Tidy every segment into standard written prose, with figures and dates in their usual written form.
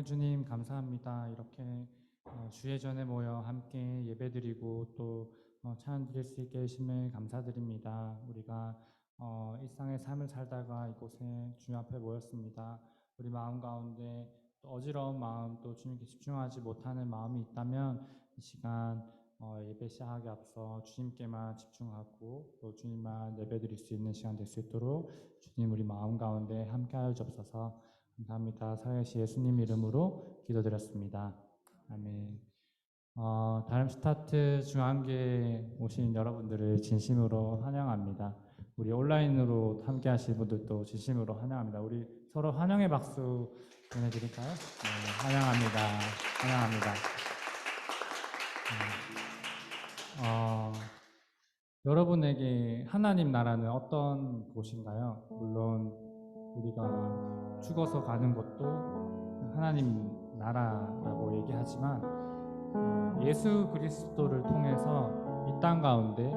사랑의 주님 감사합니다. 이렇게 주의 전에 모여 함께 예배드리고 또 찬양 드릴 수 있게 해주심에 감사드립니다. 우리가 일상의 삶을 살다가 이곳에 주님 앞에 모였습니다. 우리 마음 가운데 또 어지러운 마음, 또 주님께 집중하지 못하는 마음이 있다면 이 시간 예배 시작하기 앞서 주님께만 집중하고 또 주님만 예배드릴 수 있는 시간 될 수 있도록 주님 우리 마음 가운데 함께하여 주옵소서. 감사합니다. 살아계신 예수님 이름으로 기도드렸습니다. 아멘. 다름스타트 중앙교회에 오신 여러분들을 진심으로 환영합니다. 우리 온라인으로 함께 하실 분들도 진심으로 환영합니다. 우리 서로 환영의 박수 보내드릴까요? 네, 환영합니다. 환영합니다. 여러분에게 하나님 나라는 어떤 곳인가요? 물론 우리가 죽어서 가는 것도 하나님 나라라고 얘기하지만 예수 그리스도를 통해서 이 땅 가운데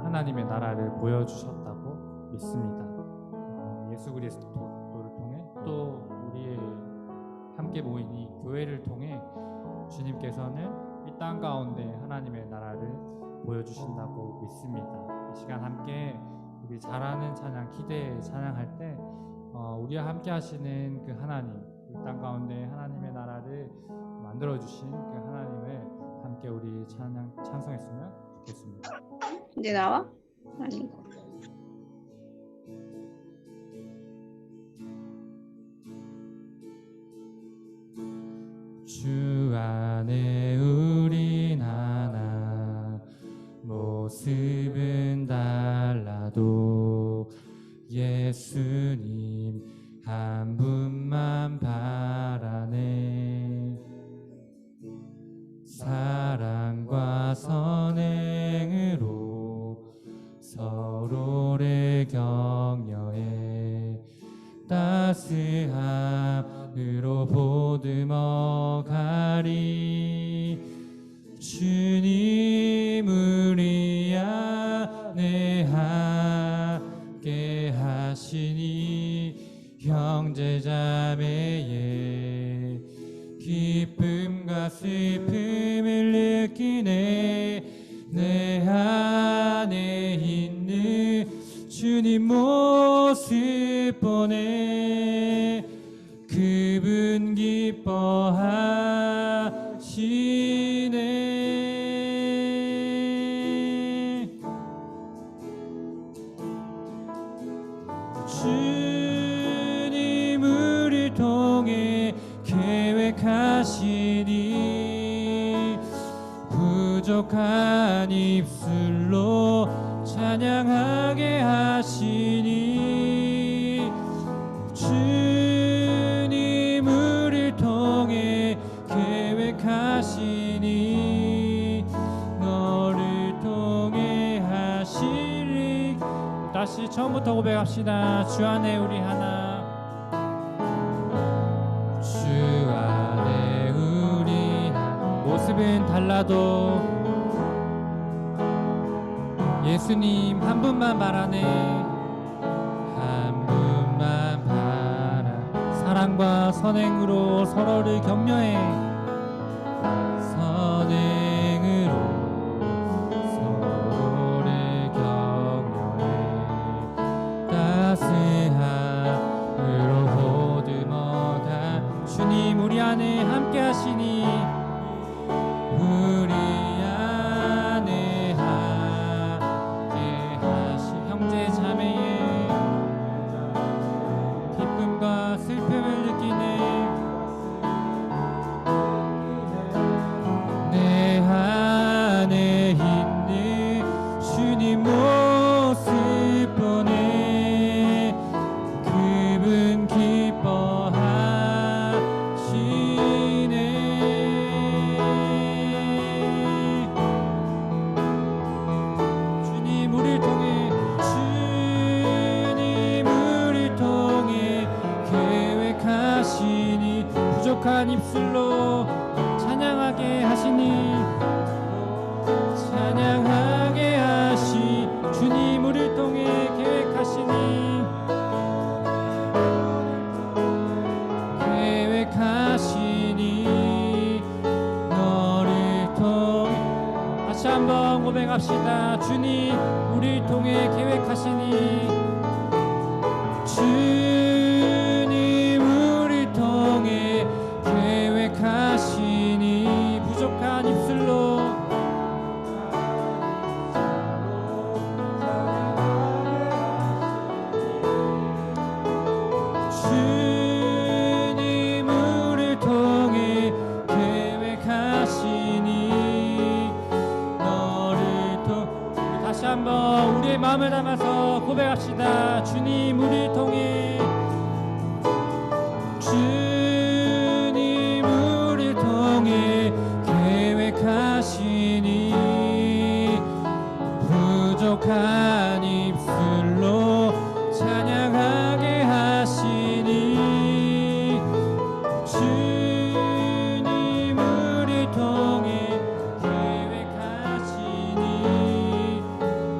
하나님의 나라를 보여주셨다고 믿습니다. 예수 그리스도를 통해 또 우리의 함께 모인 이 교회를 통해 주님께서는 이 땅 가운데 하나님의 나라를 보여주신다고 믿습니다. 이 시간 함께 우리 잘하는 찬양, 기대 찬양할 때 우리와 함께 하시는 그 하나님, 이 땅 가운데 하나님의 나라를 만들어주신 그 하나님을 함께 우리 찬송했으면 좋겠습니다. 이제 나와? 아니고. 주 안에 우린 하나, 모습은 달라도 예수님 한 분만 바라네. 사랑과 선행으로 서로를 격려해 따스함으로 보듬어 가리. 주님 우리 안에 함께 하시니 형제자매의 기쁨과 슬픔을 느끼네. 내 안에 있는 주님 모습 보내. 그분 기뻐하시네. 주님 우리를 통해 계획하시니 부족한 입술로 찬양하게 하시니. 주님 우리를 통해 계획하시니 너를 통해 하시리. 다시 처음부터 고백합시다. 주 안에 우리 하나, 주 안에 우리 하나. 모습은 달라도 예수님 한 분만 바라네. 한 분만 바라. 사랑과 선행으로 서로를 격려해. 선행으로 서로를 격려해 따스함으로 보듬어가. 주님 우리 안에 함께 하시니 우리 안에 함께 하시. 형제 자매의 기쁨과 슬픔을 느끼네. 내 안에 있는 주님 모습 보내. 그분 기뻐하시네. 주님 우리를 통해, 주님 우리를 통해 계획하시니 부족한 입술로 찬양하게 하시니. 찬양하게 하시. 주님 우리를 통해 계획하시니 고백합시다. 주님 우리를 통해 계획하시니, 주님 우리를 통해 계획하시니, 부족한 입술로 주님 우리를 통해 계획하시니, 너를 우리 다시 한번 우리의 마음을 담아서 고백합시다. 주님 우리를 통해, 주님 우리를 통해 계획하시니, 부족한 입술로 찬양하게 하시니, 주님 우리를 통해 계획하시니,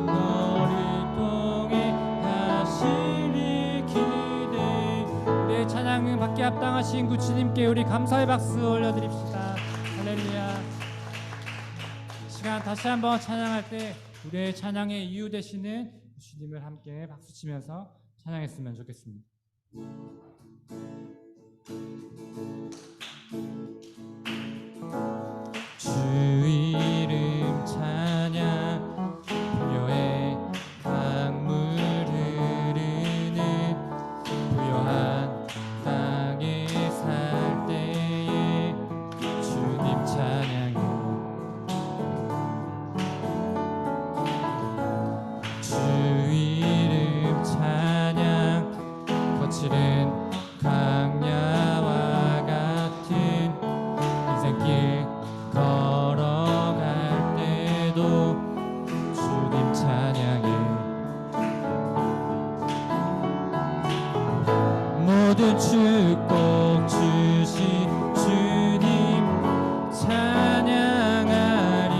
너를 통해 하시니 기대. 우리의 찬양은 받게 합당하신 그 주님께 우리 감사의 박수 올려드립시다. 할렐루야. 시간 다시 한번 찬양할 때 우리의 찬양의 이유 되시는 주님을 함께 박수치면서 찬양했으면 좋겠습니다. 주 이름 찬양, 부여의 강물 흐르는 부여한 땅에 살 때에 주님 찬양해. 주 이름 찬양, 거칠은 강야와 같은 인생길 걸어갈 때도 주님 찬양해. 모든 축복 주신 주님 찬양하리.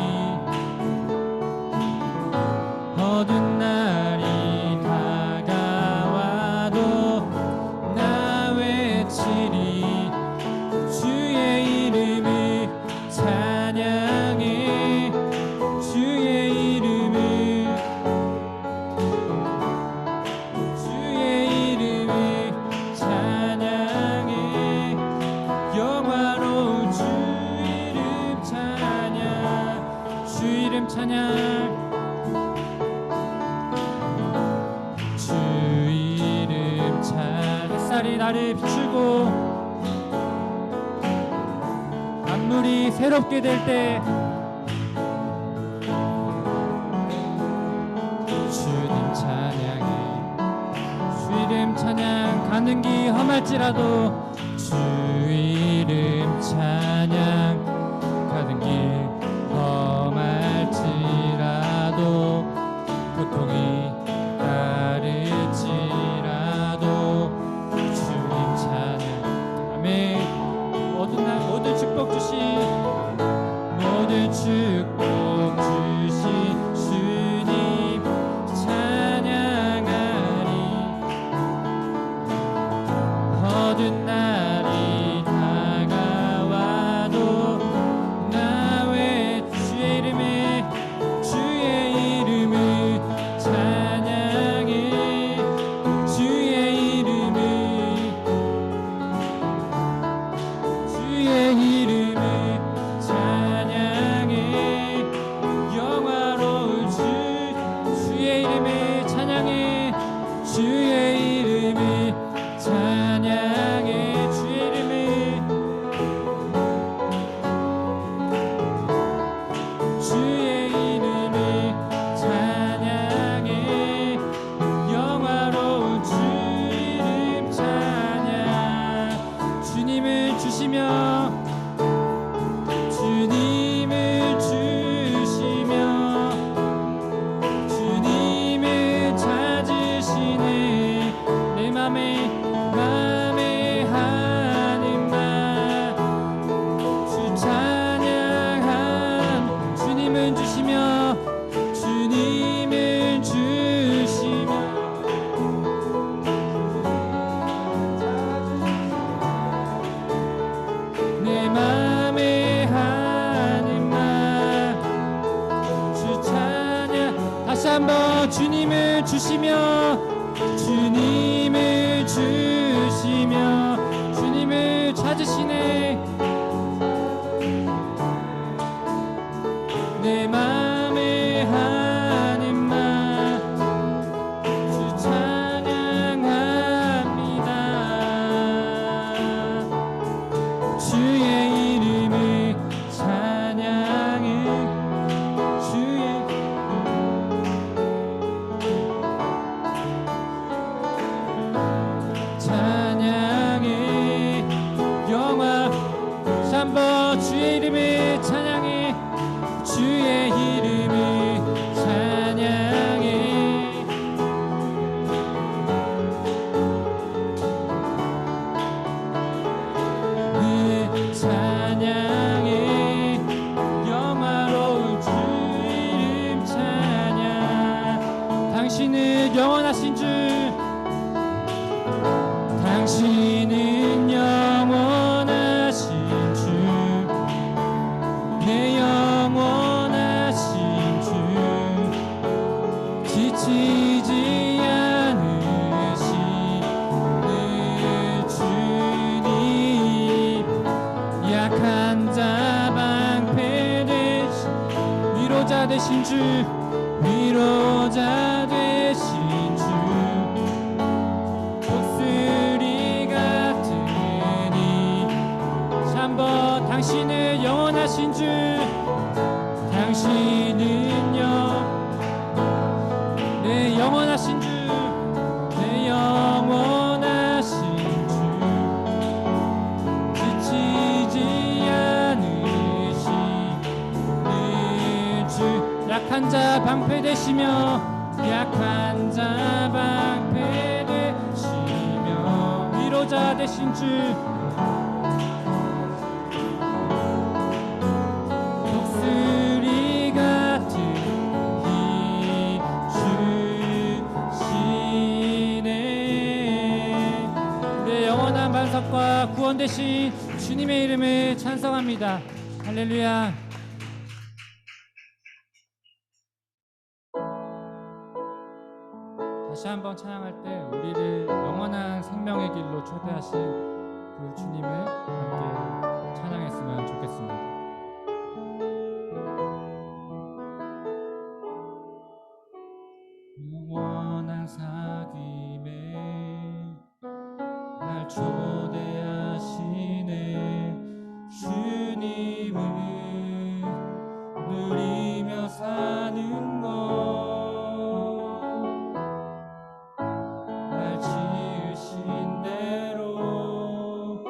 어두운 날이 다가와도 나 외치리. 주의 이름을 찬양해. 주의 이름을, 주의 이름을 찬양해. 영화로운 주 이름 찬양, 주 이름 찬양. 주 이름 찬양. 햇살이 나를 비추고 만물이 새롭게 될 때 주님 찬양해. 주 이름 찬양. 가는 길 험할지라도 주 이름 찬양. 가는 길 험할지라도 고통이 따를지라도 주님 찬양. 아멘. 모든 축복 주신, 모든 축복 주신 주님 찬양하리. 어두운 날이 다가와도 나 외 주의 이름을, 주의 이름을 찬양해. 주의 이름을, 주의 이름을 찬양해. 영화로운 주의 이름을 찬양해. 주의 이름을 찬양해. 주의 이름을, 주의 이름을 찬양해. 영화로운 주 이름 찬양. 주님을 주시며, 주님을 주시며, 주님을 찾으시네. 내 맘에 하는 말, 주 찬양한. 주님을 주시며, 주님을 주시며, 내 주님을 주시며 주님을 주시며 주님을 찾으시네. 내 맘에 하는 말 주 찬양합니다. 주의 이름을 찬양해. 주의 찬양해. 영화 한번 주의 이름을 찬양해. 주의 이름을 찬양해. 네 찬양해. 영화로운 주 이름 찬양. 당신은 영원하신 주. 당신은 영원하신 주. 내 영원하신 주. 지치지 않으시는 주님. 약한 자 방패 되신 위로자 되신 주. 위로자 되신 주. 목소리 같으니 3번 당신은 영원하신 주. 당신은요 내 영원하신 주. 내 영원하신 주. 지치지 않으시는 주. 약한 자 방패 되시며 약한 자 방패 되시며 위로자 되신 주. 독수리 같은 힘 주시네. 내 영원한 반석과 구원 되신 주님의 이름을 찬송합니다. 할렐루야. 다시 한번 찬양할 때 우리를 영원한 생명의 길로 초대하신 그 주님을 함께 찬양했으면 좋겠습니다. 영원한 사귐에 날 초대하시네. 주님을 누리며 사는 것. 날 지으신 대로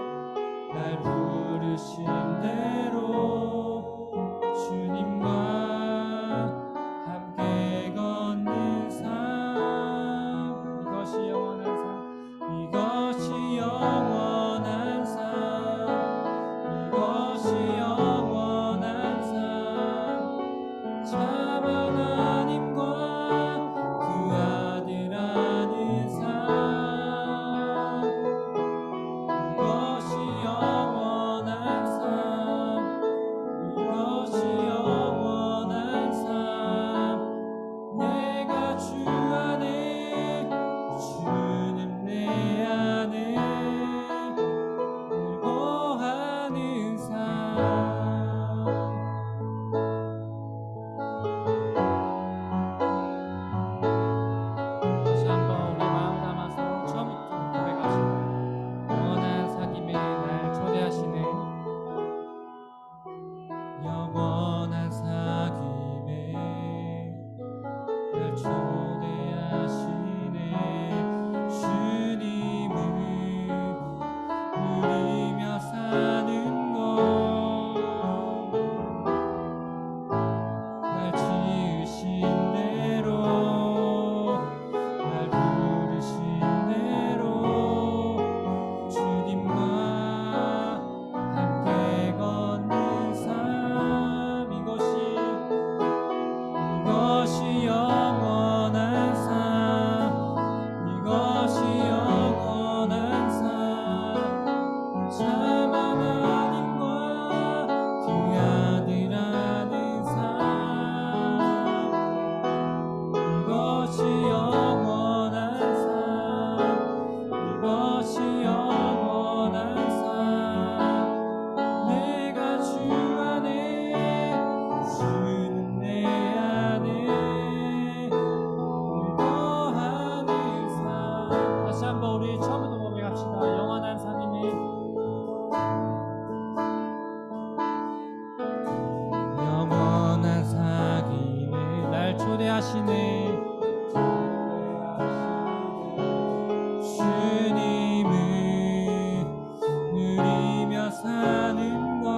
사는 것,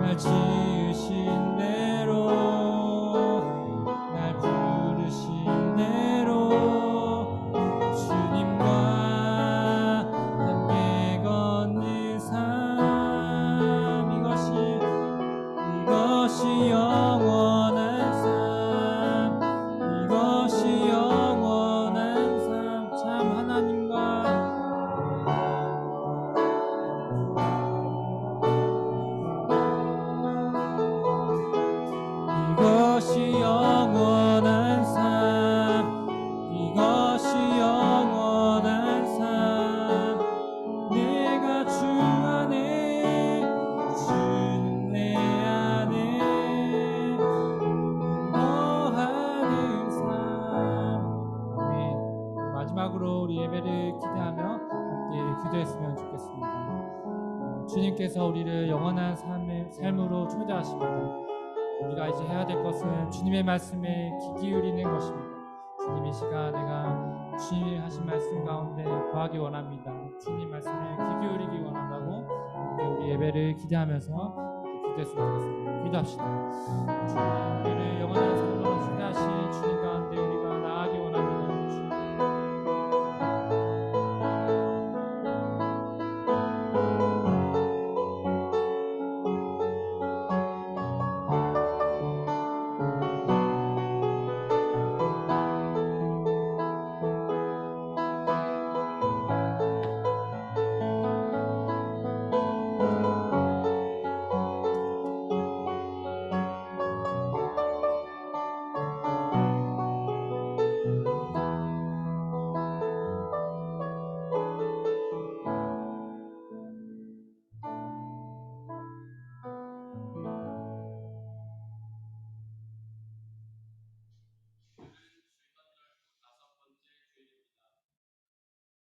날 지으신 대로, 날 부르신 대로 주님과 함께 걷는 삶, 이것이 영원한 삶, 이것이 영원한 삶. 참 하나님과 이것이 영원한 삶, 이것이 영원한 삶. 내가 주 안에, 주는 내 안에 거하는 삶. 아멘. 마지막으로 우리 예배를 기대하며 함께 기도했으면 좋겠습니다. 주님께서 우리를 영원한 삶으로 초대하십니다. 우리가 이제 해야 될 것은 주님의 말씀에 귀 기울이는 것입니다. 주님, 이 시간 내가 주님이 하신 말씀 가운데 거하기 원합니다. 주님 말씀에 귀 기울이기 원한다고 우리 예배를 기대하면서 기도했으면 좋겠습니다. 기도합시다. 주님, 우리를 영원한 삶으로 초대하신 주님 가운데 우리가 나아가기 원합니다.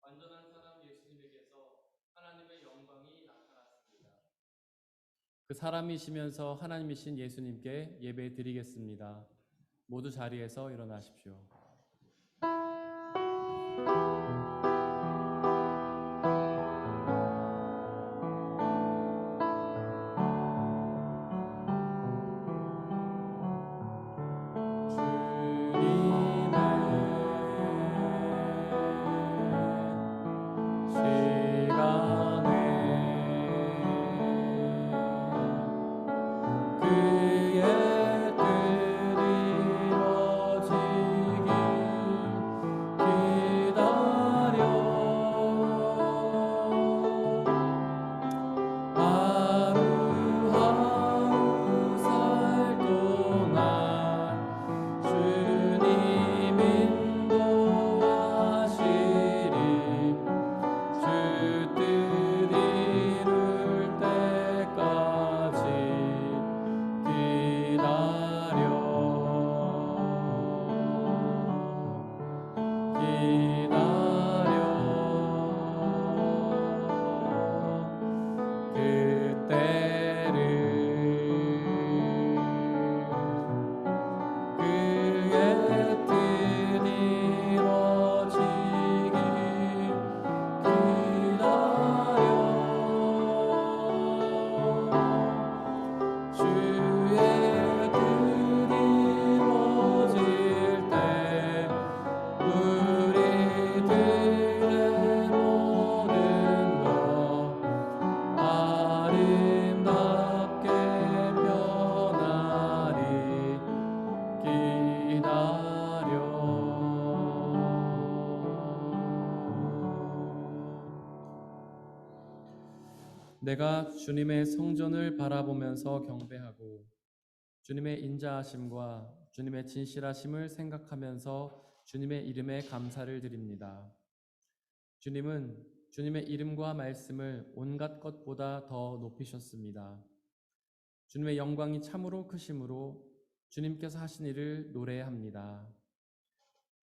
완전한 사람 예수님에게서 하나님의 영광이 나타났습니다. 그 사람이시면서 하나님이신 예수님께 예배 드리겠습니다. 모두 자리에서 일어나십시오. 내가 주님의 성전을 바라보면서 경배하고 주님의 인자하심과 주님의 진실하심을 생각하면서 주님의 이름에 감사를 드립니다. 주님은 주님의 이름과 말씀을 온갖 것보다 더 높이셨습니다. 주님의 영광이 참으로 크심으로 주님께서 하신 일을 노래합니다.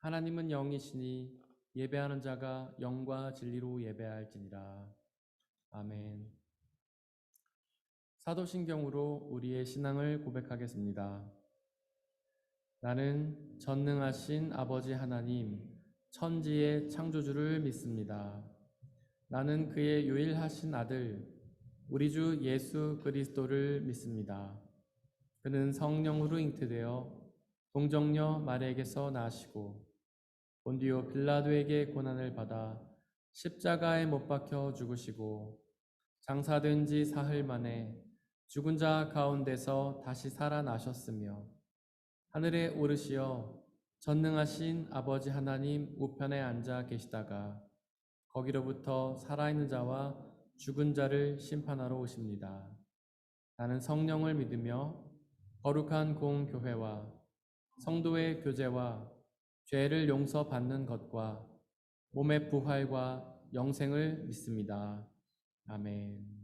하나님은 영이시니 예배하는 자가 영과 진리로 예배할지니라. 아멘. 사도신경으로 우리의 신앙을 고백하겠습니다. 나는 전능하신 아버지 하나님, 천지의 창조주를 믿습니다. 나는 그의 유일하신 아들 우리 주 예수 그리스도를 믿습니다. 그는 성령으로 잉태되어 동정녀 마리아에게서 나시고 본디오 빌라도에게 고난을 받아 십자가에 못 박혀 죽으시고 장사된 지 사흘 만에 죽은 자 가운데서 다시 살아나셨으며 하늘에 오르시어 전능하신 아버지 하나님 우편에 앉아 계시다가 거기로부터 살아있는 자와 죽은 자를 심판하러 오십니다. 나는 성령을 믿으며 거룩한 공교회와 성도의 교제와 죄를 용서받는 것과 몸의 부활과 영생을 믿습니다. 아멘.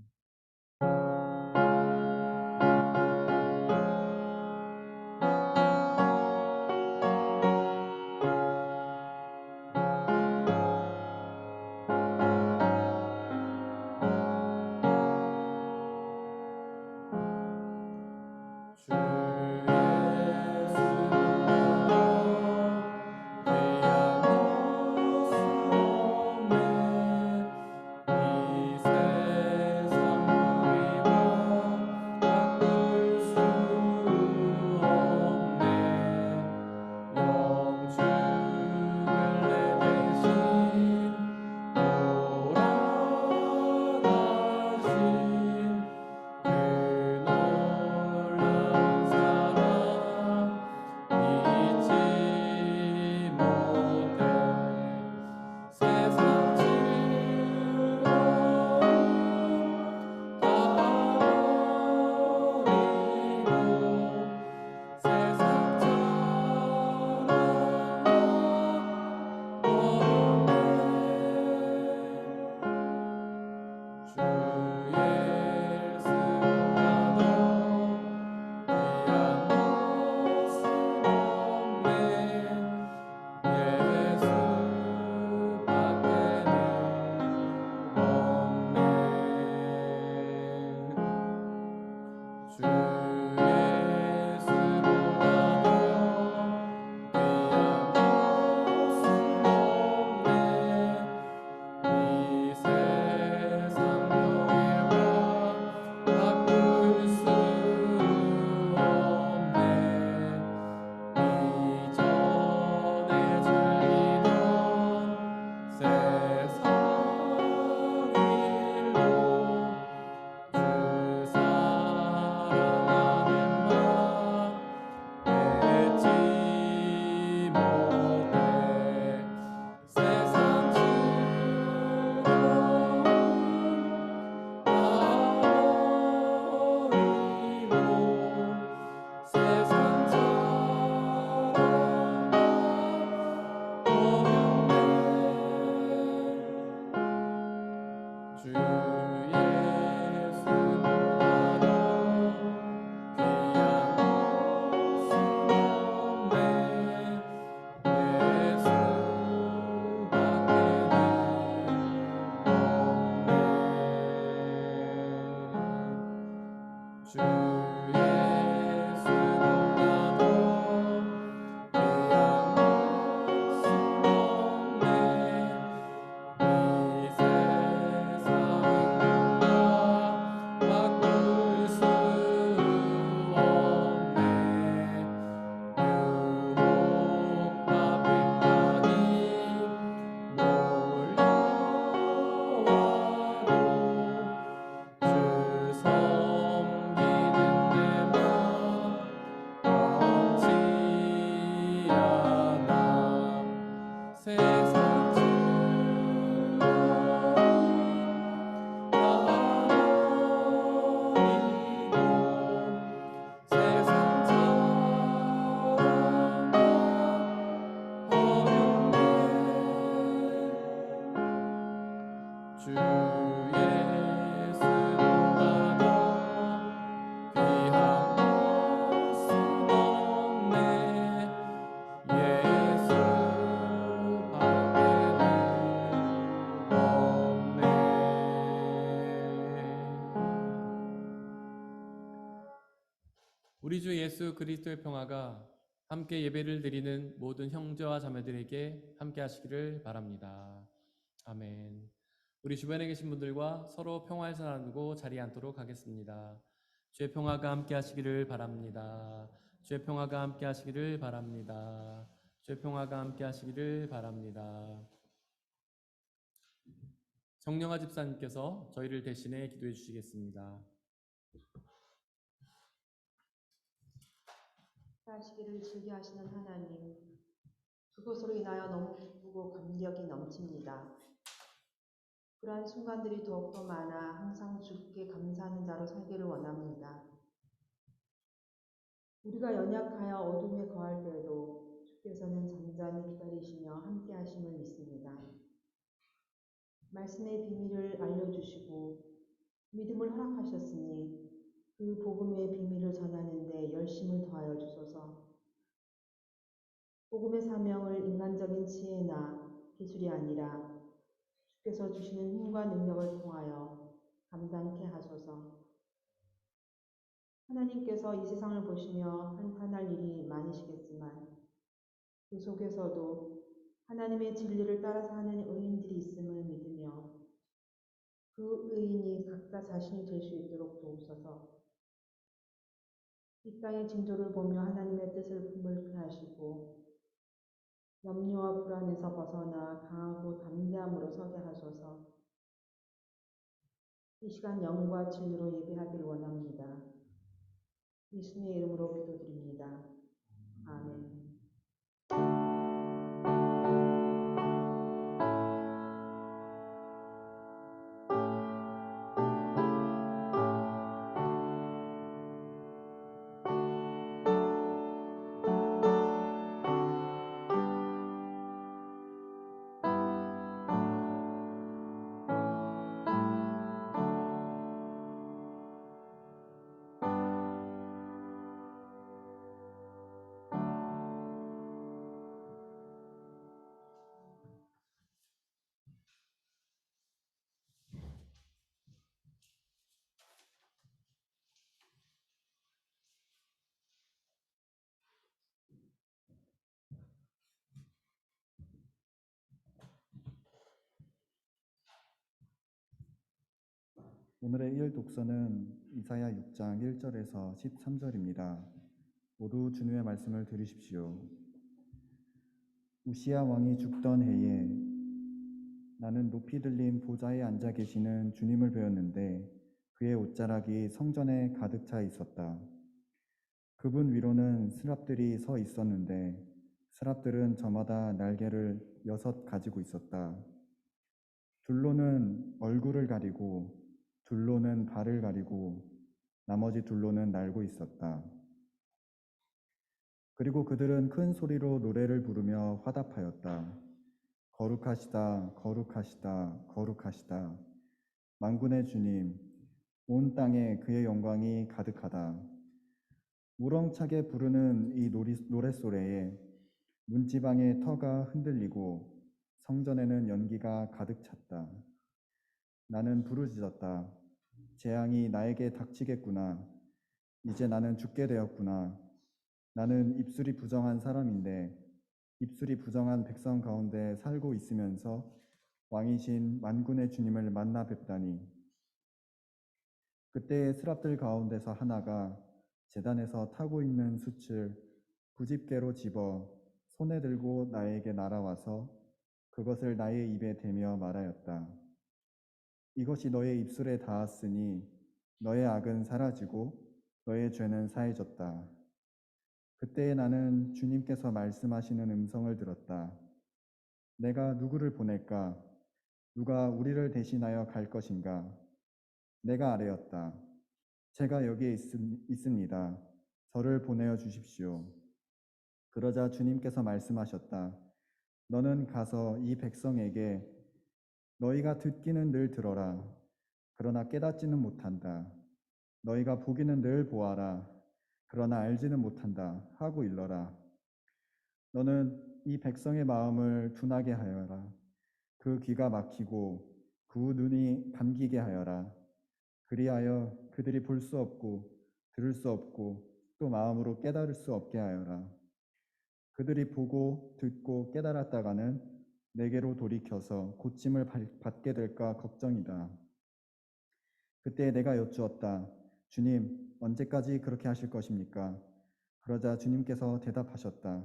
우리 주 예수 그리스도의 평화가 함께 예배를 드리는 모든 형제와 자매들에게 함께 하시기를 바랍니다. 아멘. 우리 주변에 계신 분들과 서로 평화의 손 나누고 자리에 앉도록 하겠습니다. 주의 평화가 함께 하시기를 바랍니다. 주의 평화가 함께 하시기를 바랍니다. 주의 평화가 함께 하시기를 바랍니다. 정령아 집사님께서 저희를 대신해 기도해 주시겠습니다. 하시기를 즐겨 하시는 하나님, 그것으로 인하여 너무 기쁘고 감격이 넘칩니다. 그러한 순간들이 더욱더 많아 항상 주께 감사하는 자로 살기를 원합니다. 우리가 연약하여 어둠에 거할 때에도 주께서는 잠잠히 기다리시며 함께 하심을 믿습니다. 말씀의 비밀을 알려주시고 믿음을 허락하셨으니 그 복음의 비밀을 전하는 데 열심을 더하여 주소서. 복음의 사명을 인간적인 지혜나 기술이 아니라 주께서 주시는 힘과 능력을 통하여 감당케 하소서. 하나님께서 이 세상을 보시며 한탄할 일이 많으시겠지만 그 속에서도 하나님의 진리를 따라서 하는 의인들이 있음을 믿으며 그 의인이 각자 자신이 될 수 있도록 도우소서. 이 땅의 징조를 보며 하나님의 뜻을 품을케 하시고 염려와 불안에서 벗어나 강하고 담대함으로 서게 하소서. 이 시간 영과 진리로 예배하기를 원합니다. 예수님의 이름으로 기도드립니다. 아멘. 오늘의 1 독서는 이사야 6장 1절에서 13절입니다. 모두 주님의 말씀을 들으십시오. 우시야 왕이 죽던 해에 나는 높이 들린 보좌에 앉아 계시는 주님을 배웠는데 그의 옷자락이 성전에 가득 차 있었다. 그분 위로는 스랍들이 서 있었는데 스랍들은 저마다 날개를 6 가지고 있었다. 둘로는 얼굴을 가리고 둘로는 발을 가리고 나머지 둘로는 날고 있었다. 그리고 그들은 큰 소리로 노래를 부르며 화답하였다. 거룩하시다, 거룩하시다, 거룩하시다. 만군의 주님, 온 땅에 그의 영광이 가득하다. 우렁차게 부르는 이 노랫소리에 문지방의 터가 흔들리고 성전에는 연기가 가득 찼다. 나는 부르짖었다. 재앙이 나에게 닥치겠구나. 이제 나는 죽게 되었구나. 나는 입술이 부정한 사람인데 입술이 부정한 백성 가운데 살고 있으면서 왕이신 만군의 주님을 만나 뵙다니. 그때 스랍들 가운데서 하나가 제단에서 타고 있는 숯을 부집개로 집어 손에 들고 나에게 날아와서 그것을 나의 입에 대며 말하였다. 이것이 너의 입술에 닿았으니 너의 악은 사라지고 너의 죄는 사해졌다. 그때 나는 주님께서 말씀하시는 음성을 들었다. 내가 누구를 보낼까? 누가 우리를 대신하여 갈 것인가? 내가 아뢰었다. 제가 여기에 있습니다. 저를 보내어 주십시오. 그러자 주님께서 말씀하셨다. 너는 가서 이 백성에게 너희가 듣기는 늘 들어라. 그러나 깨닫지는 못한다. 너희가 보기는 늘 보아라. 그러나 알지는 못한다. 하고 일러라. 너는 이 백성의 마음을 둔하게 하여라. 그 귀가 막히고 그 눈이 감기게 하여라. 그리하여 그들이 볼 수 없고 들을 수 없고 또 마음으로 깨달을 수 없게 하여라. 그들이 보고 듣고 깨달았다가는 내게로 돌이켜서 고침을 받게 될까 걱정이다. 그때 내가 여쭈었다. 주님, 언제까지 그렇게 하실 것입니까? 그러자 주님께서 대답하셨다.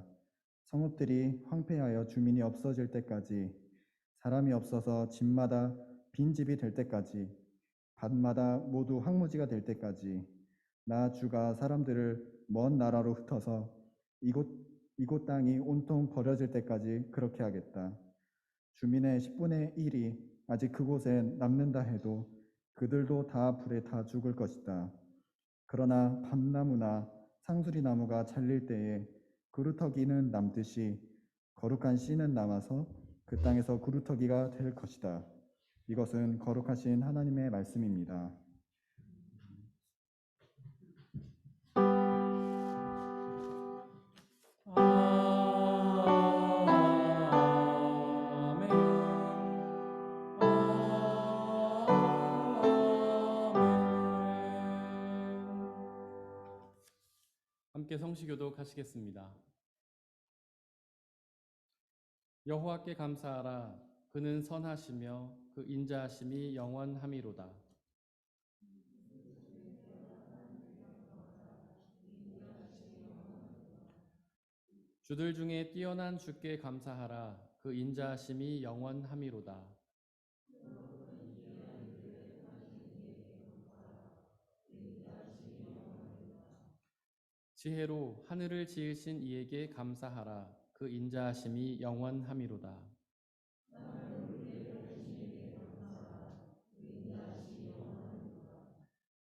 성읍들이 황폐하여 주민이 없어질 때까지, 사람이 없어서 집마다 빈집이 될 때까지, 밭마다 모두 황무지가 될 때까지, 나 주가 사람들을 먼 나라로 흩어서 이곳 땅이 온통 버려질 때까지 그렇게 하겠다. 주민의 10분의 1이 아직 그곳에 남는다 해도 그들도 다 불에 타 죽을 것이다. 그러나 밤나무나 상수리 나무가 잘릴 때에 그루터기는 남듯이 거룩한 씨는 남아서 그 땅에서 그루터기가 될 것이다. 이것은 거룩하신 하나님의 말씀입니다. 아멘. 아멘. 함께 성시교독 하시겠습니다. 여호와께 감사하라. 그는 선하시며 그 인자하심이 영원함이로다. 주들 중에 뛰어난 주께 감사하라. 그 인자하심이 영원함이로다. 지혜로 하늘을 지으신 이에게 감사하라. 그 인자하심이 영원함이로다.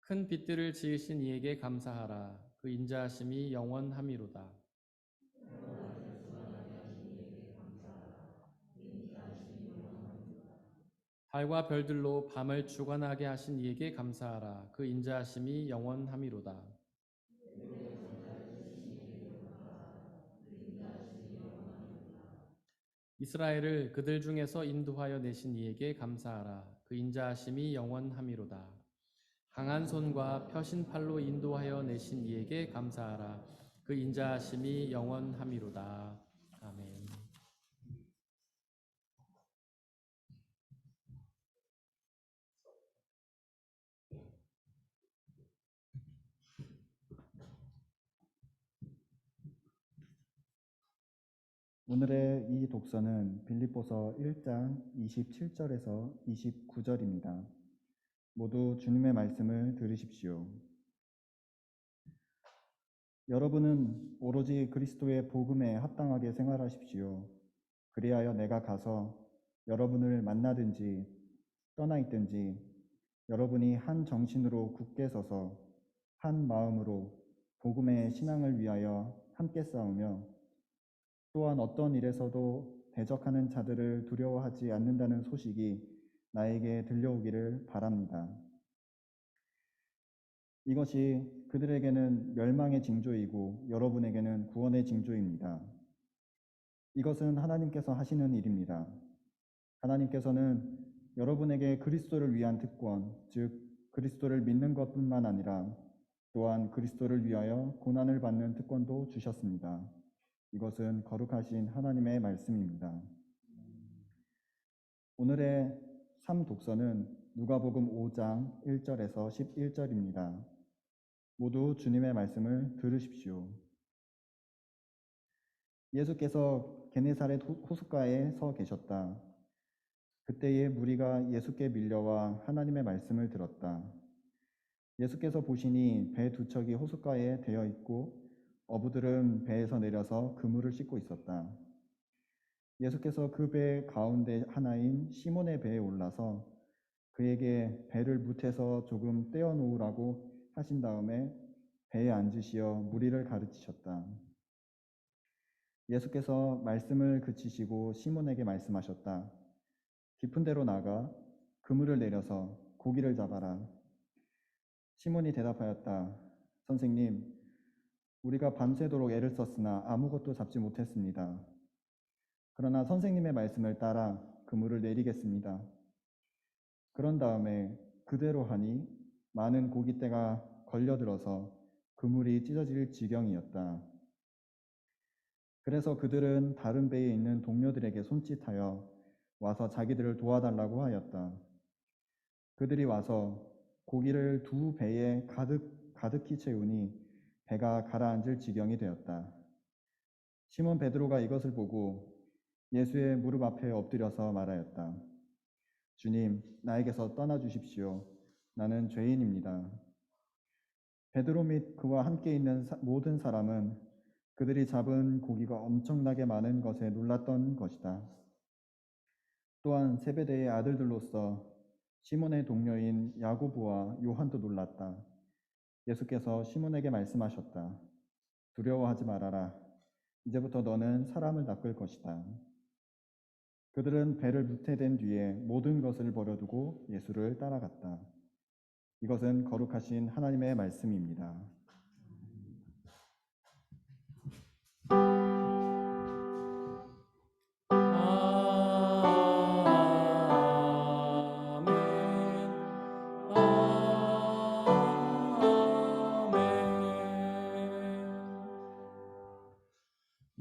큰 빛들을 지으신 이에게 감사하라. 그 인자하심이 영원함이로다. 달과 별들로 밤을 주관하게 하신 이에게 감사하라. 그 인자하심이 영원함이로다. 이스라엘을 그들 중에서 인도하여 내신 이에게 감사하라. 그 인자하심이 영원함이로다. 강한 손과 펴신 팔로 인도하여 내신 이에게 감사하라. 그 인자하심이 영원함이로다. 아멘. 오늘의 이 독서는 빌립보서 1장 27절에서 29절입니다. 모두 주님의 말씀을 들으십시오. 여러분은 오로지 그리스도의 복음에 합당하게 생활하십시오. 그리하여 내가 가서 여러분을 만나든지 떠나 있든지 여러분이 한 정신으로 굳게 서서 한 마음으로 복음의 신앙을 위하여 함께 싸우며 또한 어떤 일에서도 대적하는 자들을 두려워하지 않는다는 소식이 나에게 들려오기를 바랍니다. 이것이 그들에게는 멸망의 징조이고 여러분에게는 구원의 징조입니다. 이것은 하나님께서 하시는 일입니다. 하나님께서는 여러분에게 그리스도를 위한 특권, 즉 그리스도를 믿는 것뿐만 아니라 또한 그리스도를 위하여 고난을 받는 특권도 주셨습니다. 이것은 거룩하신 하나님의 말씀입니다. 오늘의 3독서는 누가복음 5장 1절에서 11절입니다. 모두 주님의 말씀을 들으십시오. 예수께서 게네사렛 호숫가에 서 계셨다. 그때에 무리가 예수께 밀려와 하나님의 말씀을 들었다. 예수께서 보시니 배 두 척이 호숫가에 대어 있고 어부들은 배에서 내려서 그물을 씻고 있었다. 예수께서 그 배 가운데 하나인 시몬의 배에 올라서 그에게 배를 무태서 조금 떼어 놓으라고 하신 다음에 배에 앉으시어 무리를 가르치셨다. 예수께서 말씀을 그치시고 시몬에게 말씀하셨다. 깊은 데로 나가 그물을 내려서 고기를 잡아라. 시몬이 대답하였다. 선생님, 우리가 밤새도록 애를 썼으나 아무것도 잡지 못했습니다. 그러나 선생님의 말씀을 따라 그물을 내리겠습니다. 그런 다음에 그대로 하니 많은 고깃대가 걸려들어서 그물이 찢어질 지경이었다. 그래서 그들은 다른 배에 있는 동료들에게 손짓하여 와서 자기들을 도와달라고 하였다. 그들이 와서 고기를 2배에 가득히 채우니 배가 가라앉을 지경이 되었다. 시몬 베드로가 이것을 보고 예수의 무릎 앞에 엎드려서 말하였다. 주님, 나에게서 떠나 주십시오. 나는 죄인입니다. 베드로 및 그와 함께 있는 모든 사람은 그들이 잡은 고기가 엄청나게 많은 것에 놀랐던 것이다. 또한 세베대의 아들들로서 시몬의 동료인 야고보와 요한도 놀랐다. 예수께서 시몬에게 말씀하셨다. 두려워하지 말아라. 이제부터 너는 사람을 낚을 것이다. 그들은 배를 무태된 뒤에 모든 것을 버려두고 예수를 따라갔다. 이것은 거룩하신 하나님의 말씀입니다.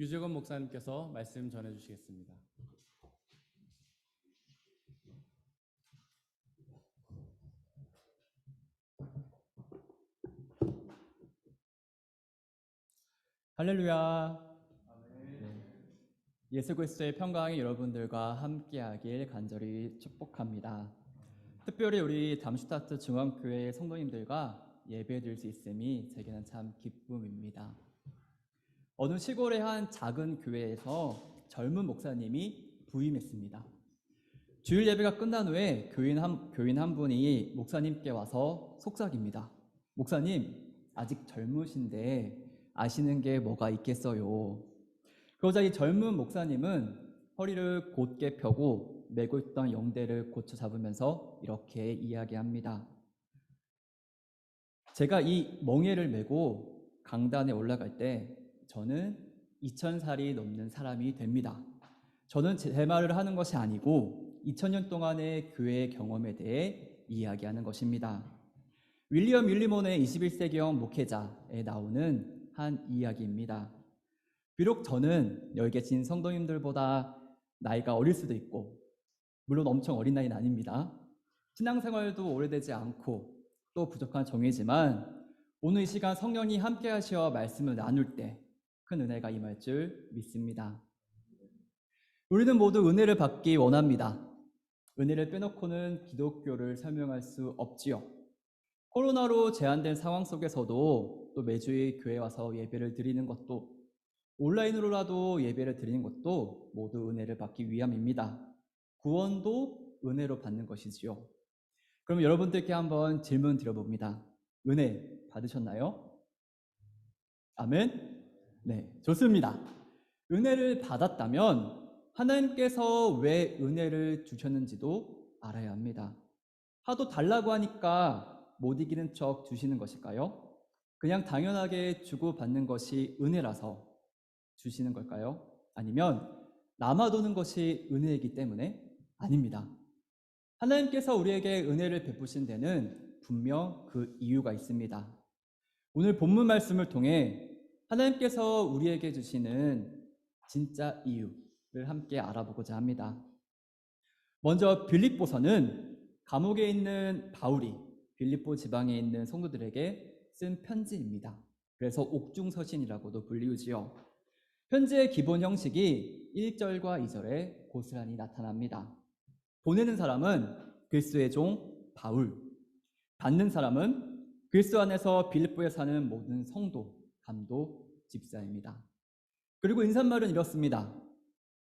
유재건 목사님께서 말씀 전해주시겠습니다. 할렐루야. 네. 예수 그리스도의 평강이 여러분들과 함께하길 간절히 축복합니다. 특별히 우리 담슈타트 중앙교회 성도님들과 예배드릴 수 있음이 제게는 참 기쁨입니다. 어느 시골의 한 작은 교회에서 젊은 목사님이 부임했습니다. 주일 예배가 끝난 후에 교인 한 분이 목사님께 와서 속삭입니다. 목사님, 아직 젊으신데 아시는 게 뭐가 있겠어요? 그러자 이 젊은 목사님은 허리를 곧게 펴고 메고 있던 영대를 고쳐 잡으면서 이렇게 이야기합니다. 제가 이 멍에를 메고 강단에 올라갈 때 저는 2000살이 넘는 사람이 됩니다. 저는 제 말을 하는 것이 아니고 2000년 동안의 교회의 경험에 대해 이야기하는 것입니다. 윌리엄 윌리몬의 21세기형 목회자에 나오는 한 이야기입니다. 비록 저는 여기 계신 성도님들보다 나이가 어릴 수도 있고, 물론 엄청 어린 나이는 아닙니다. 신앙생활도 오래되지 않고 또 부족한 종이지만 오늘 이 시간 성령이 함께 하시어 말씀을 나눌 때 큰 은혜가 임할 줄 믿습니다. 우리는 모두 은혜를 받기 원합니다. 은혜를 빼놓고는 기독교를 설명할 수 없지요. 코로나로 제한된 상황 속에서도 또 매주일 교회 와서 예배를 드리는 것도, 온라인으로라도 예배를 드리는 것도 모두 은혜를 받기 위함입니다. 구원도 은혜로 받는 것이지요. 그럼 여러분들께 한번 질문 드려봅니다. 은혜 받으셨나요? 아멘? 네, 좋습니다. 은혜를 받았다면 하나님께서 왜 은혜를 주셨는지도 알아야 합니다. 하도 달라고 하니까 못 이기는 척 주시는 것일까요? 그냥 당연하게 주고받는 것이 은혜라서 주시는 걸까요? 아니면 남아도는 것이 은혜이기 때문에? 아닙니다. 하나님께서 우리에게 은혜를 베푸신 데는 분명 그 이유가 있습니다. 오늘 본문 말씀을 통해 하나님께서 우리에게 주시는 진짜 이유를 함께 알아보고자 합니다. 먼저 빌립보서는 감옥에 있는 바울이 빌립보 지방에 있는 성도들에게 쓴 편지입니다. 그래서 옥중서신이라고도 불리우지요. 편지의 기본 형식이 1절과 2절에 고스란히 나타납니다. 보내는 사람은 그리스도의 종 바울, 받는 사람은 그리스도 안에서 빌립보에 사는 모든 성도, 감독, 집사입니다. 그리고 인사말은 이렇습니다.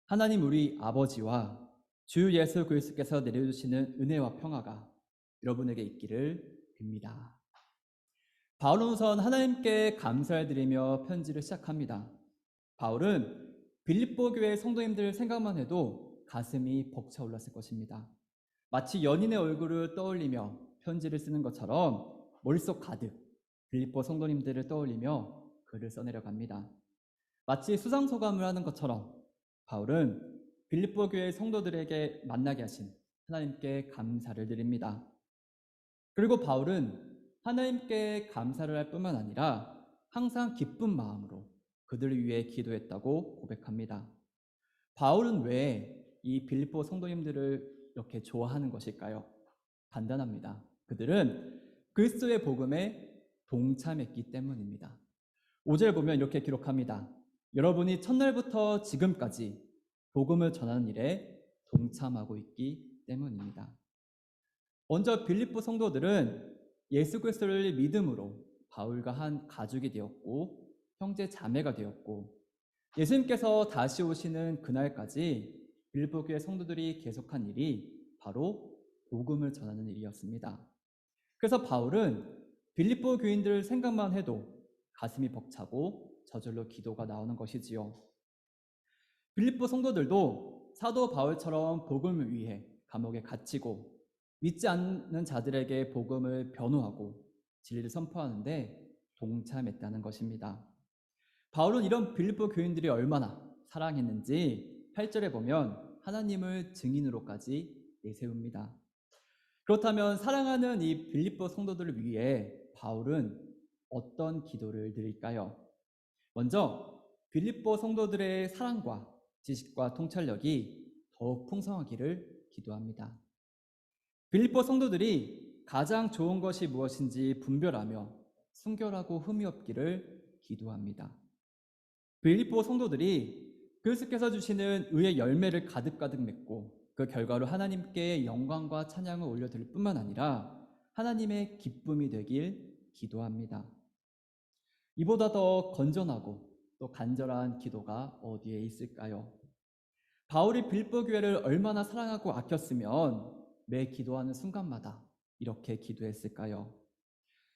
하나님 우리 아버지와 주 예수 그리스도께서 내려주시는 은혜와 평화가 여러분에게 있기를 빕니다. 바울은 우선 하나님께 감사를 드리며 편지를 시작합니다. 바울은 빌립보 교회 성도님들 생각만 해도 가슴이 벅차올랐을 것입니다. 마치 연인의 얼굴을 떠올리며 편지를 쓰는 것처럼 머릿속 가득 빌립보 성도님들을 떠올리며 글을 써내려갑니다. 마치 수상소감을 하는 것처럼 바울은 빌립보 교회 성도들에게 만나게 하신 하나님께 감사를 드립니다. 그리고 바울은 하나님께 감사를 할 뿐만 아니라 항상 기쁜 마음으로 그들을 위해 기도했다고 고백합니다. 바울은 왜 이 빌립보 성도님들을 이렇게 좋아하는 것일까요? 간단합니다. 그들은 그리스도의 복음에 동참했기 때문입니다. 5절 보면 이렇게 기록합니다. 여러분이 첫날부터 지금까지 복음을 전하는 일에 동참하고 있기 때문입니다. 먼저 빌립보 성도들은 예수 그리스도를 믿음으로 바울과 한 가족이 되었고 형제 자매가 되었고 예수님께서 다시 오시는 그날까지 빌립보 교회 성도들이 계속한 일이 바로 복음을 전하는 일이었습니다. 그래서 바울은 빌립보 교인들 생각만 해도 가슴이 벅차고 저절로 기도가 나오는 것이지요. 빌립보 성도들도 사도 바울처럼 복음을 위해 감옥에 갇히고 믿지 않는 자들에게 복음을 변호하고 진리를 선포하는데 동참했다는 것입니다. 바울은 이런 빌립보 교인들이 얼마나 사랑했는지 8절에 보면 하나님을 증인으로까지 내세웁니다. 그렇다면 사랑하는 이 빌립보 성도들을 위해 바울은 어떤 기도를 드릴까요? 먼저 빌립보 성도들의 사랑과 지식과 통찰력이 더욱 풍성하기를 기도합니다. 빌립보 성도들이 가장 좋은 것이 무엇인지 분별하며 순결하고 흠이 없기를 기도합니다. 빌립보 성도들이 그리스도께서 주시는 의의 열매를 가득가득 맺고 그 결과로 하나님께 영광과 찬양을 올려드릴 뿐만 아니라 하나님의 기쁨이 되길 기도합니다. 이보다 더 건전하고 또 간절한 기도가 어디에 있을까요? 바울이 빌립보 교회를 얼마나 사랑하고 아꼈으면 매 기도하는 순간마다 이렇게 기도했을까요?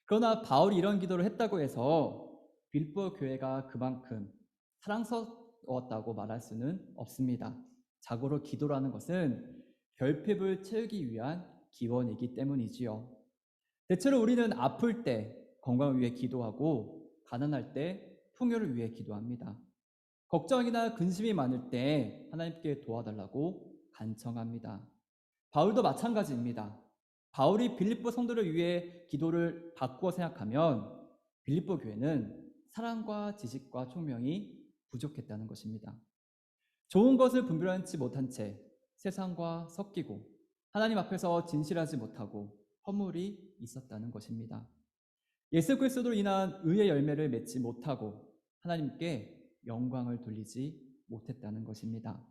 그러나 바울이 이런 기도를 했다고 해서 빌립보 교회가 그만큼 사랑스러웠다고 말할 수는 없습니다. 자고로 기도라는 것은 결핍을 채우기 위한 기원이기 때문이지요. 대체로 우리는 아플 때 건강을 위해 기도하고 가난할 때 풍요를 위해 기도합니다. 걱정이나 근심이 많을 때 하나님께 도와달라고 간청합니다. 바울도 마찬가지입니다. 바울이 빌립보 성도를 위해 기도를 바꾸어 생각하면 빌립보 교회는 사랑과 지식과 총명이 부족했다는 것입니다. 좋은 것을 분별하지 못한 채 세상과 섞이고 하나님 앞에서 진실하지 못하고 허물이 있었다는 것입니다. 예수 그리스도로 인한 의의 열매를 맺지 못하고 하나님께 영광을 돌리지 못했다는 것입니다.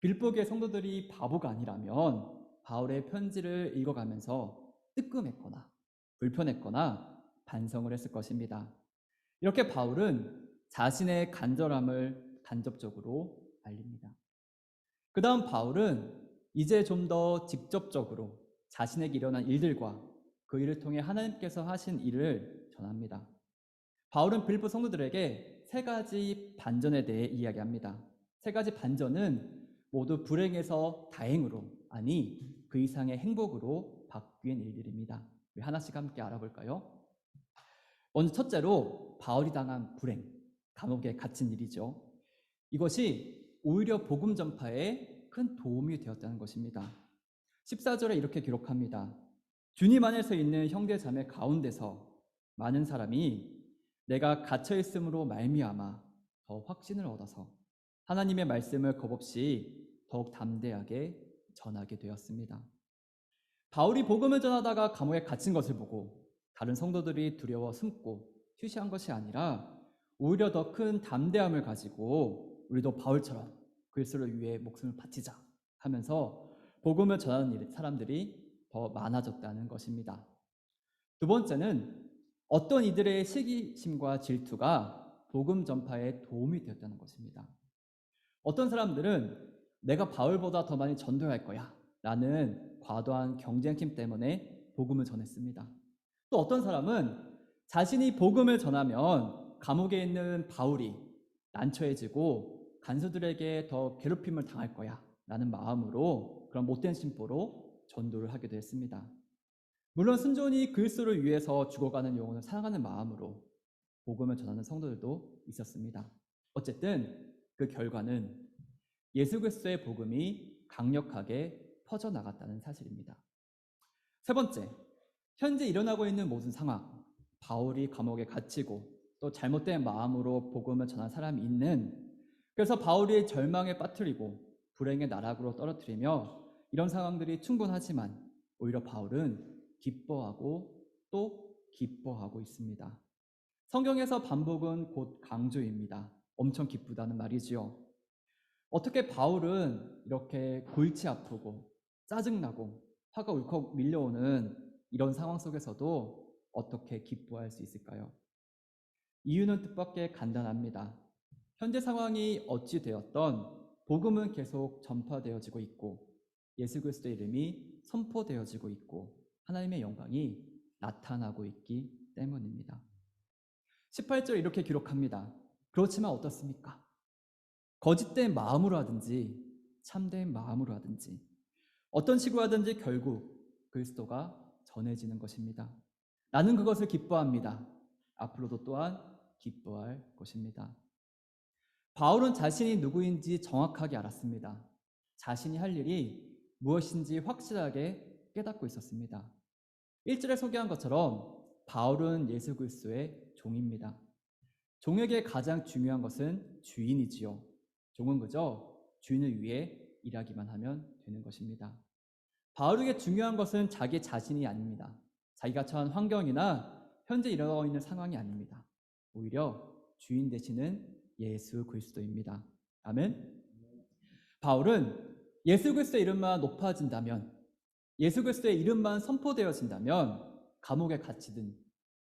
빌립보 교회 성도들이 바보가 아니라면 바울의 편지를 읽어가면서 뜨끔했거나 불편했거나 반성을 했을 것입니다. 이렇게 바울은 자신의 간절함을 간접적으로 알립니다. 그 다음 바울은 이제 좀 더 직접적으로 자신에게 일어난 일들과 그 일을 통해 하나님께서 하신 일을 전합니다. 바울은 빌립보 성도들에게 3가지 반전에 대해 이야기합니다. 3가지 반전은 모두 불행에서 다행으로, 아니 그 이상의 행복으로 바뀐 일들입니다. 우리 하나씩 함께 알아볼까요? 먼저 첫째로 바울이 당한 불행, 감옥에 갇힌 일이죠. 이것이 오히려 복음 전파에 큰 도움이 되었다는 것입니다. 14절에 이렇게 기록합니다. 주님 안에서 있는 형제 자매 가운데서 많은 사람이 내가 갇혀 있음으로 말미암아 더 확신을 얻어서 하나님의 말씀을 겁없이 더욱 담대하게 전하게 되었습니다. 바울이 복음을 전하다가 감옥에 갇힌 것을 보고 다른 성도들이 두려워 숨고 휴시한 것이 아니라 오히려 더 큰 담대함을 가지고 우리도 바울처럼 그리스도를 위해 목숨을 바치자 하면서 복음을 전하는 사람들이 더 많아졌다는 것입니다. 두 번째는 어떤 이들의 시기심과 질투가 복음 전파에 도움이 되었다는 것입니다. 어떤 사람들은 내가 바울보다 더 많이 전도할 거야 라는 과도한 경쟁심 때문에 복음을 전했습니다. 또 어떤 사람은 자신이 복음을 전하면 감옥에 있는 바울이 난처해지고 간수들에게 더 괴롭힘을 당할 거야 라는 마음으로 그런 못된 심보로 전도를 하기도 했습니다. 물론 순전히 그리스도를 위해서 죽어가는 영혼을 사랑하는 마음으로 복음을 전하는 성도들도 있었습니다. 어쨌든 그 결과는 예수 그리스도의 복음이 강력하게 퍼져나갔다는 사실입니다. 세 번째, 현재 일어나고 있는 모든 상황, 바울이 감옥에 갇히고 또 잘못된 마음으로 복음을 전한 사람이 있는, 그래서 바울이 절망에 빠뜨리고 불행의 나락으로 떨어뜨리며 이런 상황들이 충분하지만 오히려 바울은 기뻐하고 또 기뻐하고 있습니다. 성경에서 반복은 곧 강조입니다. 엄청 기쁘다는 말이지요. 어떻게 바울은 이렇게 골치 아프고 짜증나고 화가 울컥 밀려오는 이런 상황 속에서도 어떻게 기뻐할 수 있을까요? 이유는 뜻밖의 간단합니다. 현재 상황이 어찌 되었던 복음은 계속 전파되어지고 있고 예수 그리스도의 이름이 선포되어지고 있고 하나님의 영광이 나타나고 있기 때문입니다. 18절 이렇게 기록합니다. 그렇지만 어떻습니까? 거짓된 마음으로 하든지 참된 마음으로 하든지 어떤 식으로 하든지 결국 그리스도가 전해지는 것입니다. 나는 그것을 기뻐합니다. 앞으로도 또한 기뻐할 것입니다. 바울은 자신이 누구인지 정확하게 알았습니다. 자신이 할 일이 무엇인지 확실하게 깨닫고 있었습니다. 1절에 소개한 것처럼 바울은 예수 그리스도의 종입니다. 종에게 가장 중요한 것은 주인이지요. 종은 그저 주인을 위해 일하기만 하면 되는 것입니다. 바울에게 중요한 것은 자기 자신이 아닙니다. 자기가 처한 환경이나 현재 일어나고 있는 상황이 아닙니다. 오히려 주인 되시는 예수 그리스도입니다. 아멘. 바울은 예수 그리스도의 이름만 높아진다면, 예수 그리스도의 이름만 선포되어진다면 감옥에 갇히든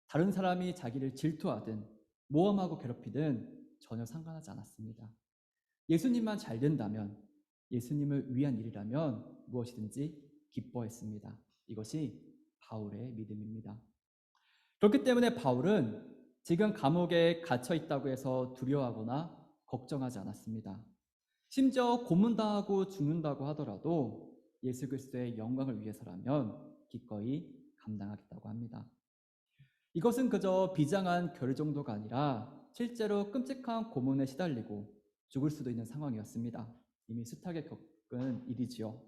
다른 사람이 자기를 질투하든 모함하고 괴롭히든 전혀 상관하지 않았습니다. 예수님만 잘 된다면, 예수님을 위한 일이라면 무엇이든지 기뻐했습니다. 이것이 바울의 믿음입니다. 그렇기 때문에 바울은 지금 감옥에 갇혀 있다고 해서 두려워하거나 걱정하지 않았습니다. 심지어 고문당하고 죽는다고 하더라도 예수 그리스도의 영광을 위해서라면 기꺼이 감당하겠다고 합니다. 이것은 그저 비장한 결의 정도가 아니라 실제로 끔찍한 고문에 시달리고 죽을 수도 있는 상황이었습니다. 이미 숱하게 겪은 일이지요.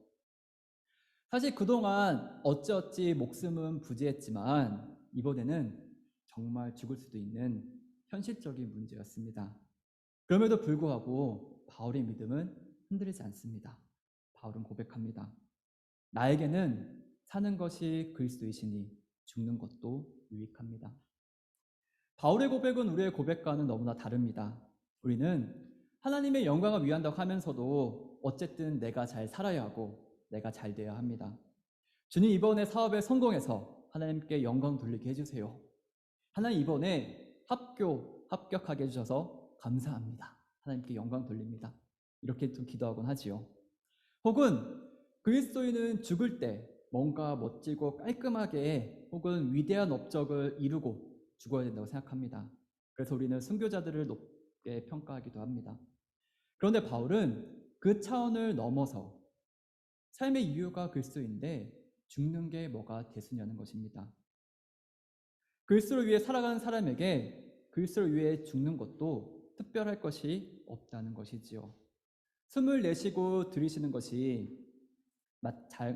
사실 그동안 어찌어찌 목숨은 부지했지만 이번에는 정말 죽을 수도 있는 현실적인 문제였습니다. 그럼에도 불구하고 바울의 믿음은 흔들리지 않습니다. 바울은 고백합니다. 나에게는 사는 것이 그리스도이시니 죽는 것도 유익합니다. 바울의 고백은 우리의 고백과는 너무나 다릅니다. 우리는 하나님의 영광을 위한다고 하면서도 어쨌든 내가 잘 살아야 하고 내가 잘 되어야 합니다. 주님, 이번에 사업에 성공해서 하나님께 영광 돌리게 해주세요. 하나님, 이번에 합격하게 해주셔서 감사합니다. 하나님께 영광 돌립니다. 이렇게 좀 기도하곤 하지요. 혹은 그리스도인은 죽을 때 뭔가 멋지고 깔끔하게 혹은 위대한 업적을 이루고 죽어야 된다고 생각합니다. 그래서 우리는 순교자들을 높게 평가하기도 합니다. 그런데 바울은 그 차원을 넘어서 삶의 이유가 그리스도인데 죽는 게 뭐가 대수냐는 것입니다. 그리스도를 위해 살아가는 사람에게 그리스도를 위해 죽는 것도 특별할 것이 없다는 것이지요. 숨을 내쉬고 들이쉬는 것이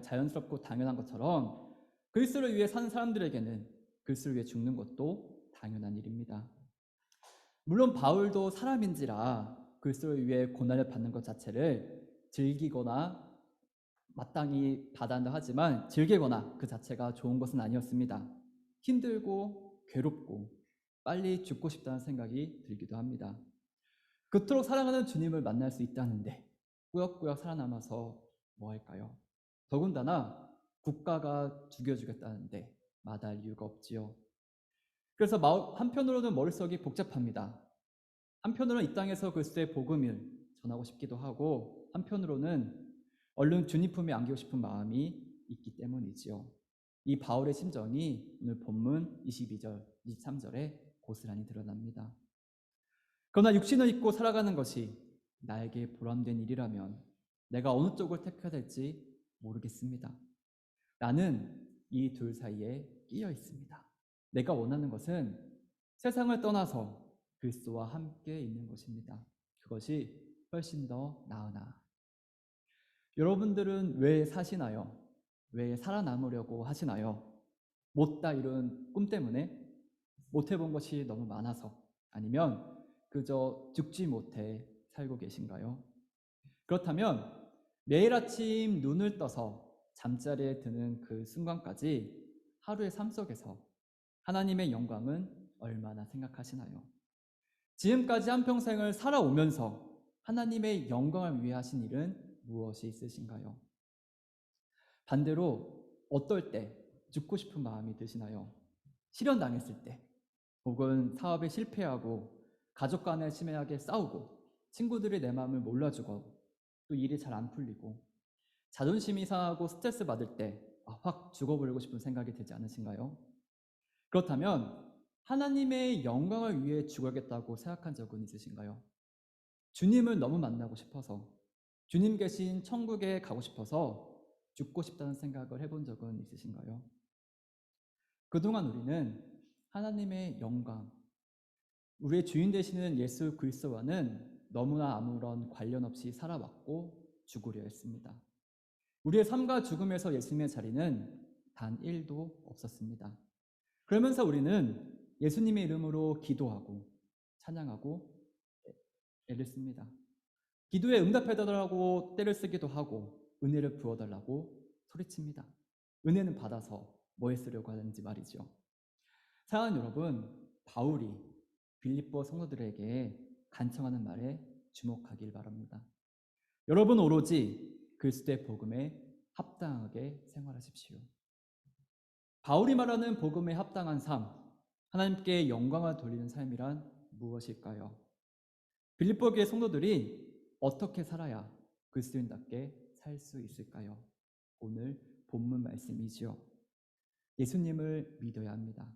자연스럽고 당연한 것처럼 그리스도를 위해 사는 사람들에게는 그리스도를 위해 죽는 것도 당연한 일입니다. 물론 바울도 사람인지라 그리스도를 위해 고난을 받는 것 자체를 즐기거나 마땅히 받아야 한다 하지만 즐기거나 그 자체가 좋은 것은 아니었습니다. 힘들고 괴롭고 빨리 죽고 싶다는 생각이 들기도 합니다. 그토록 사랑하는 주님을 만날 수 있다는데 꾸역꾸역 살아남아서 뭐 할까요? 더군다나 국가가 죽여주겠다는데 마다할 이유가 없지요. 그래서 한편으로는 머릿속이 복잡합니다. 한편으로는 이 땅에서 그리스도의 복음을 전하고 싶기도 하고 한편으로는 얼른 주님 품에 안기고 싶은 마음이 있기 때문이지요. 이 바울의 심정이 오늘 본문 22절, 23절에 고스란히 드러납니다. 그러나 육신을 입고 살아가는 것이 나에게 보람된 일이라면 내가 어느 쪽을 택해야 될지 모르겠습니다. 나는 이 둘 사이에 끼어 있습니다. 내가 원하는 것은 세상을 떠나서 그리스도와 함께 있는 것입니다. 그것이 훨씬 더 나으나. 여러분들은 왜 사시나요? 왜 살아남으려고 하시나요? 못다 이룬 꿈 때문에? 못 해본 것이 너무 많아서? 아니면 그저 죽지 못해 살고 계신가요? 그렇다면 매일 아침 눈을 떠서 잠자리에 드는 그 순간까지 하루의 삶 속에서 하나님의 영광은 얼마나 생각하시나요? 지금까지 한평생을 살아오면서 하나님의 영광을 위해 하신 일은 무엇이 있으신가요? 반대로 어떨 때 죽고 싶은 마음이 드시나요? 실현당했을 때, 혹은 사업에 실패하고 가족 간에 심하게 싸우고 친구들이 내 마음을 몰라주고 또 일이 잘 안 풀리고 자존심이 상하고 스트레스 받을 때 확 죽어버리고 싶은 생각이 들지 않으신가요? 그렇다면 하나님의 영광을 위해 죽어야겠다고 생각한 적은 있으신가요? 주님을 너무 만나고 싶어서, 주님 계신 천국에 가고 싶어서 죽고 싶다는 생각을 해본 적은 있으신가요? 그동안 우리는 하나님의 영광, 우리의 주인 되시는 예수 그리스도와는 너무나 아무런 관련 없이 살아왔고 죽으려 했습니다. 우리의 삶과 죽음에서 예수님의 자리는 단 1도 없었습니다. 그러면서 우리는 예수님의 이름으로 기도하고 찬양하고 애를 씁니다. 기도에 응답해달라고 때를 쓰기도 하고 은혜를 부어달라고 소리칩니다. 은혜는 받아서 뭐에 쓰려고 하는지 말이죠. 사랑하는 여러분, 바울이 빌립보 성도들에게 간청하는 말에 주목하길 바랍니다. 여러분 오로지 그리스도의 복음에 합당하게 생활하십시오. 바울이 말하는 복음에 합당한 삶, 하나님께 영광을 돌리는 삶이란 무엇일까요? 빌립보 교회 성도들이 어떻게 살아야 그리스도인답게 살 수 있을까요? 오늘 본문 말씀이지요. 예수님을 믿어야 합니다.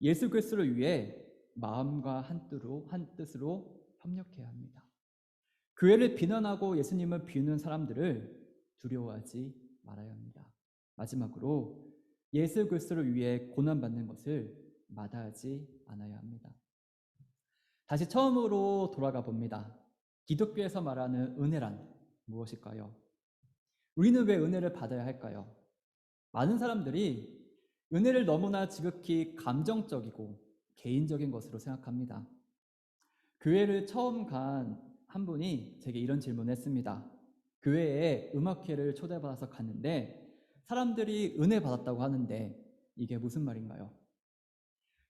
예수 그리스도를 위해 마음과 한 뜻으로 협력해야 합니다. 교회를 비난하고 예수님을 비우는 사람들을 두려워하지 말아야 합니다. 마지막으로 예수 그리스도를 위해 고난받는 것을 마다하지 않아야 합니다. 다시 처음으로 돌아가 봅니다. 기독교에서 말하는 은혜란 무엇일까요? 우리는 왜 은혜를 받아야 할까요? 많은 사람들이 은혜를 너무나 지극히 감정적이고 개인적인 것으로 생각합니다. 교회를 처음 간 한 분이 제게 이런 질문을 했습니다. 교회에 음악회를 초대받아서 갔는데 사람들이 은혜 받았다고 하는데 이게 무슨 말인가요?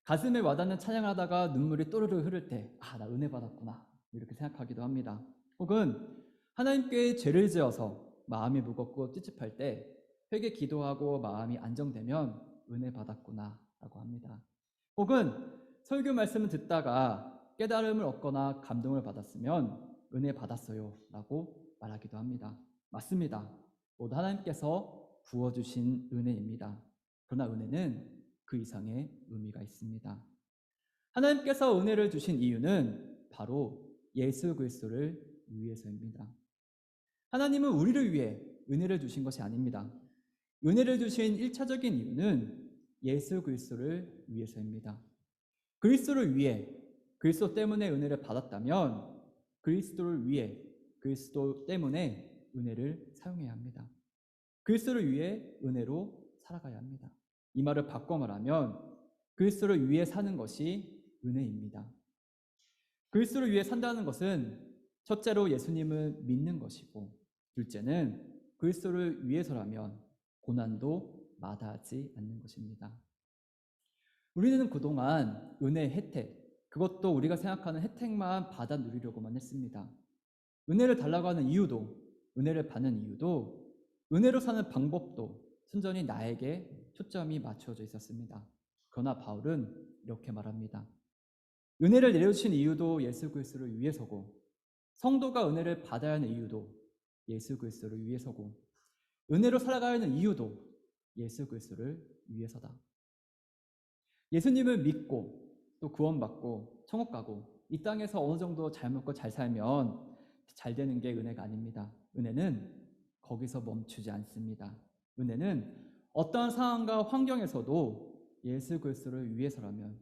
가슴에 와닿는 찬양을 하다가 눈물이 또르르 흐를 때 나 은혜 받았구나 이렇게 생각하기도 합니다. 혹은 하나님께 죄를 지어서 마음이 무겁고 찝찝할 때 회개 기도하고 마음이 안정되면 은혜 받았구나 라고 합니다. 혹은 설교 말씀을 듣다가 깨달음을 얻거나 감동을 받았으면 은혜 받았어요 라고 말하기도 합니다. 맞습니다. 모두 하나님께서 부어주신 은혜입니다. 그러나 은혜는 그 이상의 의미가 있습니다. 하나님께서 은혜를 주신 이유는 바로 예수 그리스도를 위해서입니다. 하나님은 우리를 위해 은혜를 주신 것이 아닙니다. 은혜를 주신 1차적인 이유는 예수 그리스도를 위해서입니다. 그리스도를 위해, 그리스도 때문에 은혜를 받았다면 그리스도를 위해, 그리스도 때문에 은혜를 사용해야 합니다. 그리스도를 위해 은혜로 살아가야 합니다. 이 말을 바꿔 말하면 그리스도를 위해 사는 것이 은혜입니다. 그리스도를 위해 산다는 것은 첫째로 예수님을 믿는 것이고, 둘째는 그리스도를 위해서라면 고난도 마다하지 않는 것입니다. 우리는 그동안 은혜의 혜택, 그것도 우리가 생각하는 혜택만 받아 누리려고만 했습니다. 은혜를 달라고 하는 이유도, 은혜를 받는 이유도, 은혜로 사는 방법도 순전히 나에게 초점이 맞춰져 있었습니다. 그러나 바울은 이렇게 말합니다. 은혜를 내려주신 이유도 예수 그리스도를 위해서고, 성도가 은혜를 받아야 하는 이유도 예수 그리스도를 위해서고, 은혜로 살아가야 하는 이유도 예수 그리스도를 위해서다. 예수님을 믿고 또 구원받고 천국 가고 이 땅에서 어느 정도 잘 먹고 잘 살면 잘 되는 게 은혜가 아닙니다. 은혜는 거기서 멈추지 않습니다. 은혜는 어떠한 상황과 환경에서도 예수 그리스도를 위해서라면,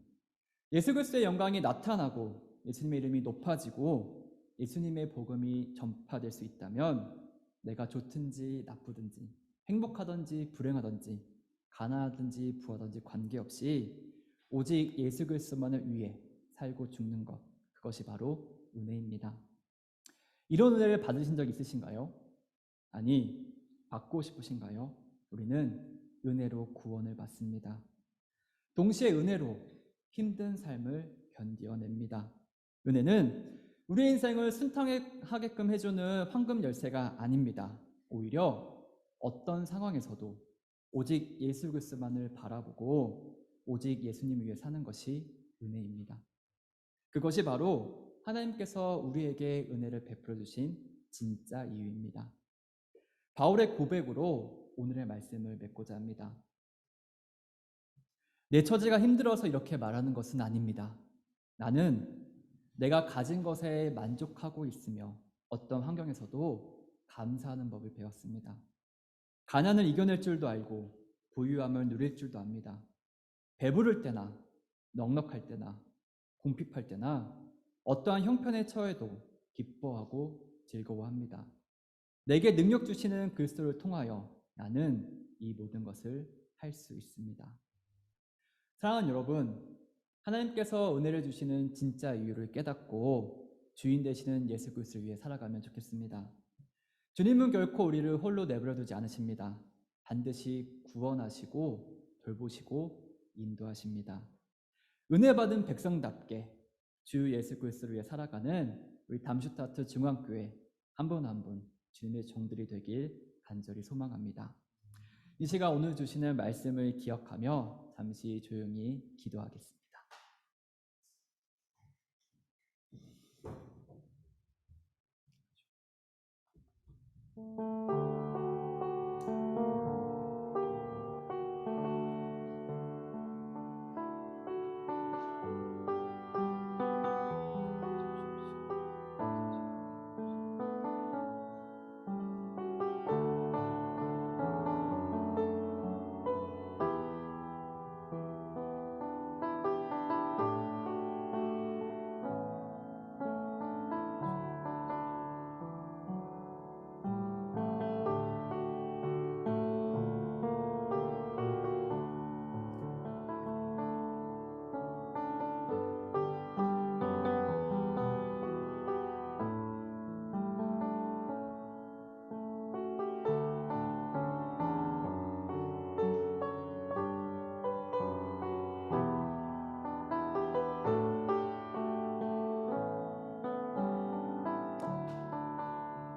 예수 그리스도의 영광이 나타나고 예수님의 이름이 높아지고 예수님의 복음이 전파될 수 있다면 내가 좋든지 나쁘든지 행복하든지 불행하든지 가난하든지 부하든지 관계없이 오직 예수 그리스도만을 위해 살고 죽는 것, 그것이 바로 은혜입니다. 이런 은혜를 받으신 적 있으신가요? 아니, 받고 싶으신가요? 우리는 은혜로 구원을 받습니다. 동시에 은혜로 힘든 삶을 견디어냅니다. 은혜는 우리 인생을 순탄하게끔 해주는 황금 열쇠가 아닙니다. 오히려 어떤 상황에서도 오직 예수 그리스도만을 바라보고 오직 예수님을 위해 사는 것이 은혜입니다. 그것이 바로 하나님께서 우리에게 은혜를 베풀어 주신 진짜 이유입니다. 바울의 고백으로 오늘의 말씀을 맺고자 합니다. 내 처지가 힘들어서 이렇게 말하는 것은 아닙니다. 나는 내가 가진 것에 만족하고 있으며 어떤 환경에서도 감사하는 법을 배웠습니다. 가난을 이겨낼 줄도 알고 부유함을 누릴 줄도 압니다. 배부를 때나 넉넉할 때나 궁핍할 때나 어떠한 형편에 처해도 기뻐하고 즐거워합니다. 내게 능력 주시는 그리스도를 통하여 나는 이 모든 것을 할 수 있습니다. 사랑하는 여러분, 하나님께서 은혜를 주시는 진짜 이유를 깨닫고 주인 되시는 예수 그리스도를 위해 살아가면 좋겠습니다. 주님은 결코 우리를 홀로 내버려 두지 않으십니다. 반드시 구원하시고 돌보시고 인도하십니다. 은혜 받은 백성답게 주 예수 그리스도를 위해 살아가는 우리 담슈타트 중앙교회 한 분 한 분 주님의 종들이 되길 간절히 소망합니다. 이 시간 오늘 주시는 말씀을 기억하며 잠시 조용히 기도하겠습니다.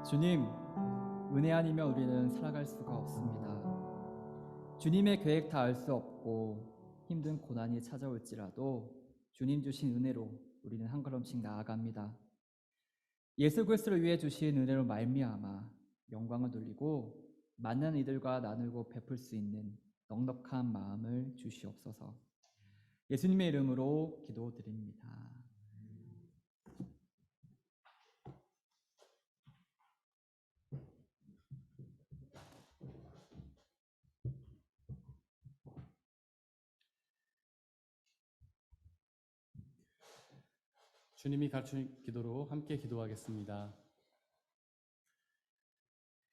주님, 은혜 아니면 우리는 살아갈 수가 없습니다. 주님의 계획 다 알 수 없고 힘든 고난이 찾아올지라도 주님 주신 은혜로 우리는 한 걸음씩 나아갑니다. 예수 그리스도를 위해 주신 은혜로 말미암아 영광을 돌리고 만난 이들과 나누고 베풀 수 있는 넉넉한 마음을 주시옵소서. 예수님의 이름으로 기도드립니다. 주님이 가르친 기도로 함께 기도하겠습니다.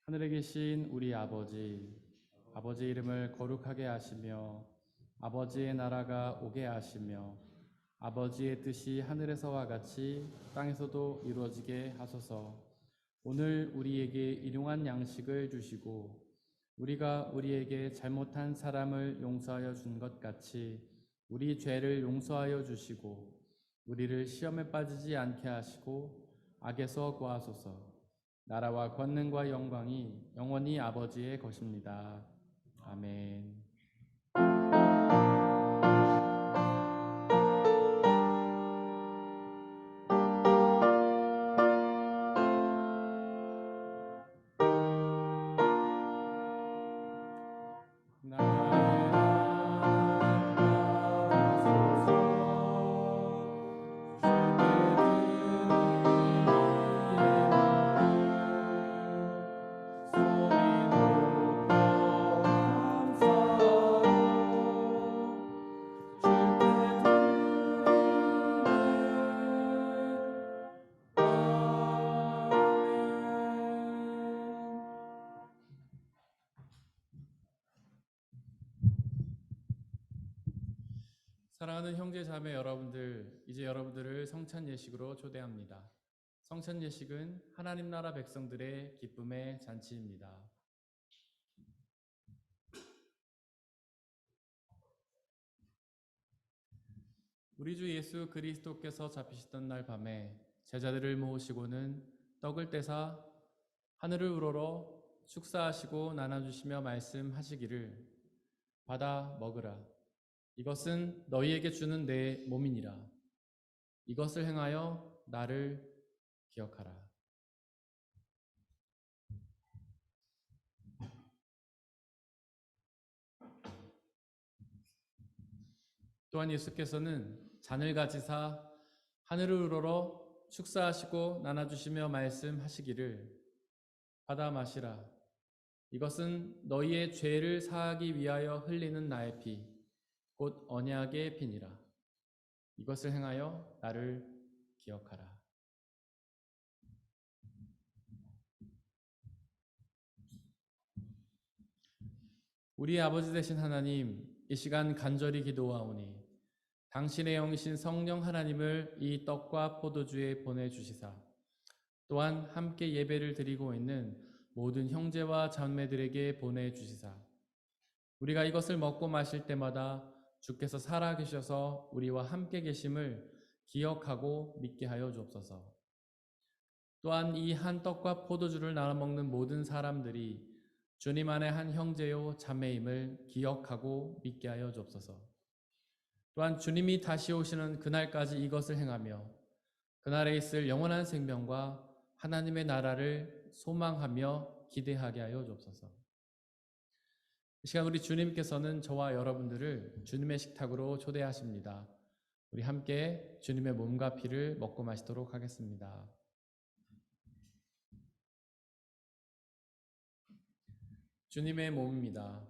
하늘에 계신 우리 아버지, 아버지의 이름을 거룩하게 하시며 아버지의 나라가 오게 하시며 아버지의 뜻이 하늘에서와 같이 땅에서도 이루어지게 하소서. 오늘 우리에게 일용할 양식을 주시고 우리가 우리에게 잘못한 사람을 용서하여 준 것 같이 우리 죄를 용서하여 주시고 우리를 시험에 빠지지 않게 하시고 악에서 구하소서. 나라와 권능과 영광이 영원히 아버지의 것입니다. 아멘. 사랑하는 형제 자매 여러분들, 이제 여러분들을 성찬 예식으로 초대합니다. 성찬 예식은 하나님 나라 백성들의 기쁨의 잔치입니다. 우리 주 예수 그리스도께서 잡히시던 날 밤에 제자들을 모으시고는 떡을 떼사 하늘을 우러러 축사하시고 나눠주시며 말씀하시기를 받아 먹으라. 이것은 너희에게 주는 내 몸이니라. 이것을 행하여 나를 기억하라. 또한 예수께서는 잔을 가지사 하늘을 우러러 축사하시고 나눠주시며 말씀하시기를 받아 마시라. 이것은 너희의 죄를 사하기 위하여 흘리는 나의 피, 곧 언약의 피니라. 이것을 행하여 나를 기억하라. 우리 아버지 되신 하나님, 이 시간 간절히 기도하오니 당신의 영이신 성령 하나님을 이 떡과 포도주에 보내주시사 또한 함께 예배를 드리고 있는 모든 형제와 자매들에게 보내주시사 우리가 이것을 먹고 마실 때마다 주께서 살아계셔서 우리와 함께 계심을 기억하고 믿게 하여 주옵소서. 또한 이 한 떡과 포도주를 나눠 먹는 모든 사람들이 주님 안에 한 형제요 자매임을 기억하고 믿게 하여 주옵소서. 또한 주님이 다시 오시는 그날까지 이것을 행하며 그날에 있을 영원한 생명과 하나님의 나라를 소망하며 기대하게 하여 주옵소서. 이 시간 우리 주님께서는 저와 여러분들을 주님의 식탁으로 초대하십니다. 우리 함께 주님의 몸과 피를 먹고 마시도록 하겠습니다. 주님의 몸입니다.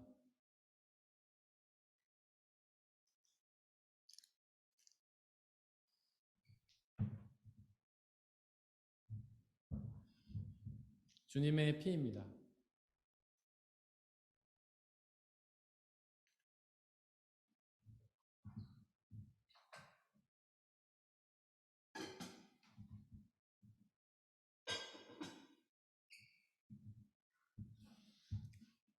주님의 피입니다.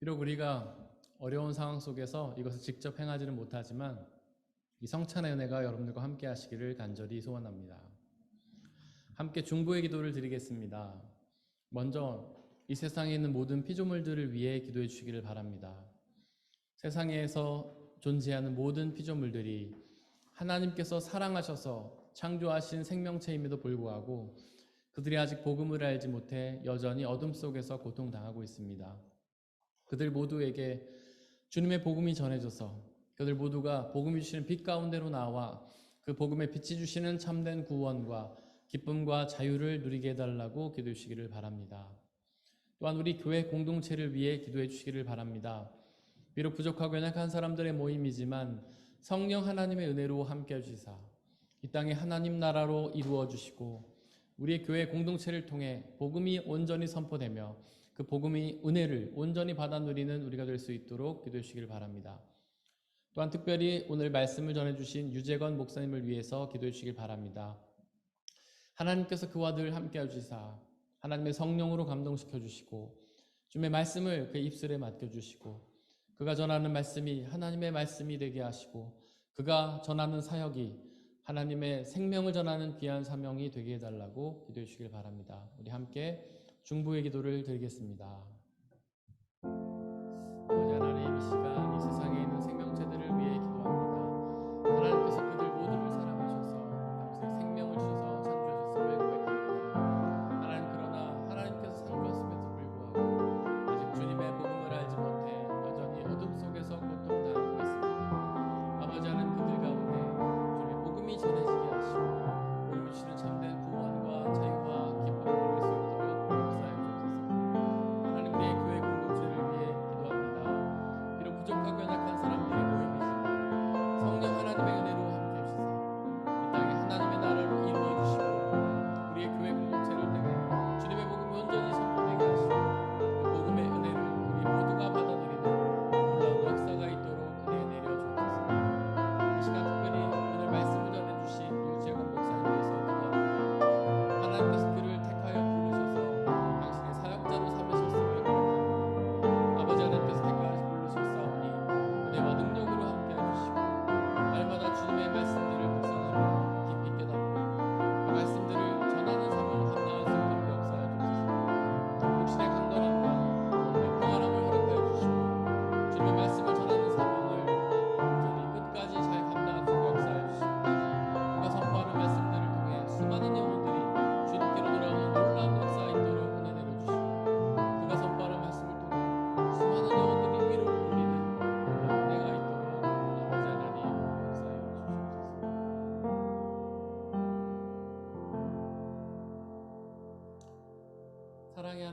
비록 우리가 어려운 상황 속에서 이것을 직접 행하지는 못하지만 이 성찬의 은혜가 여러분들과 함께 하시기를 간절히 소원합니다. 함께 중보의 기도를 드리겠습니다. 먼저 이 세상에 있는 모든 피조물들을 위해 기도해 주시기를 바랍니다. 세상에서 존재하는 모든 피조물들이 하나님께서 사랑하셔서 창조하신 생명체임에도 불구하고 그들이 아직 복음을 알지 못해 여전히 어둠 속에서 고통당하고 있습니다. 그들 모두에게 주님의 복음이 전해져서 그들 모두가 복음이 주시는 빛 가운데로 나와 그 복음의 빛이 주시는 참된 구원과 기쁨과 자유를 누리게 해달라고 기도해 주시기를 바랍니다. 또한 우리 교회 공동체를 위해 기도해 주시기를 바랍니다. 비록 부족하고 연약한 사람들의 모임이지만 성령 하나님의 은혜로 함께 해주시사 이 땅에 하나님 나라로 이루어 주시고 우리의 교회 공동체를 통해 복음이 온전히 선포되며 그 복음의 은혜를 온전히 받아 누리는 우리가 될 수 있도록 기도해 주시기를 바랍니다. 또한 특별히 오늘 말씀을 전해주신 유재건 목사님을 위해서 기도해 주시길 바랍니다. 하나님께서 그와 늘 함께 해주시사 하나님의 성령으로 감동시켜 주시고 주님의 말씀을 그 입술에 맡겨주시고 그가 전하는 말씀이 하나님의 말씀이 되게 하시고 그가 전하는 사역이 하나님의 생명을 전하는 귀한 사명이 되게 해달라고 기도해 주시길 바랍니다. 우리 함께 중보의 기도를 드리겠습니다. 아버지 하나님, 이 시간 이 세상에 있는 생명체들을 위해 기도합니다. 하나님께서 그들 모두를 사랑하셔서 당신의 생명을 주셔서 창조하셨음을 고백합니다. 하나님, 그러나 하나님께서 창조하심에도 불구하고 아직 주님의 복음을 알지 못해 여전히 어둠 속에서 고통당하고 있습니다. 아버지 하나님, 그들 가운데 주님의 복음이 전해지게 하시고 복음이 주시는 참된 구원과 자유와 기쁨을 누릴 수 있도록 역사해 주옵소서. 하나님, 우리의 교회 공동체를 위해 기도합니다. 비록 부족하고 연약한 사람들의 모임이지만 성령 하나님의 은혜로 함께 해주시사 이 땅에 하나님의 나라로 이루어 주시고 우리의 교회 공동체를 통해 주님의 복음이 온전히 선포되게 하시고 그 복음의 은혜를 우리 모두가 받아들이는 놀라운 역사가 있도록 은혜 내려 주옵소서. 이 시간 특별히 오늘 말씀을 전해주신 유재건 목사님 위해서 기도합니다. 하나님께서 그를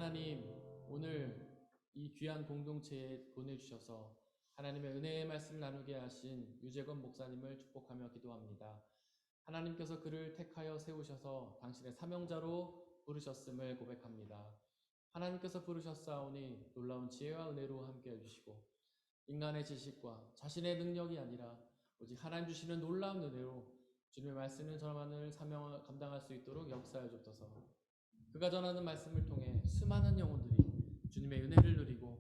하나님, 오늘 이 귀한 공동체에 보내주셔서 하나님의 은혜의 말씀을 나누게 하신 유재건 목사님을 축복하며 기도합니다. 하나님께서 그를 택하여 세우셔서 당신의 사명자로 부르셨음을 고백합니다. 하나님께서 부르셨사오니 놀라운 지혜와 은혜로 함께 해주시고 인간의 지식과 자신의 능력이 아니라 오직 하나님 주시는 놀라운 은혜로 주님의 말씀을 전하는 사명을 감당할 수 있도록 역사해 주옵소서. 그가 전하는 말씀을 통해 수많은 영혼들이 주님의 은혜를 누리고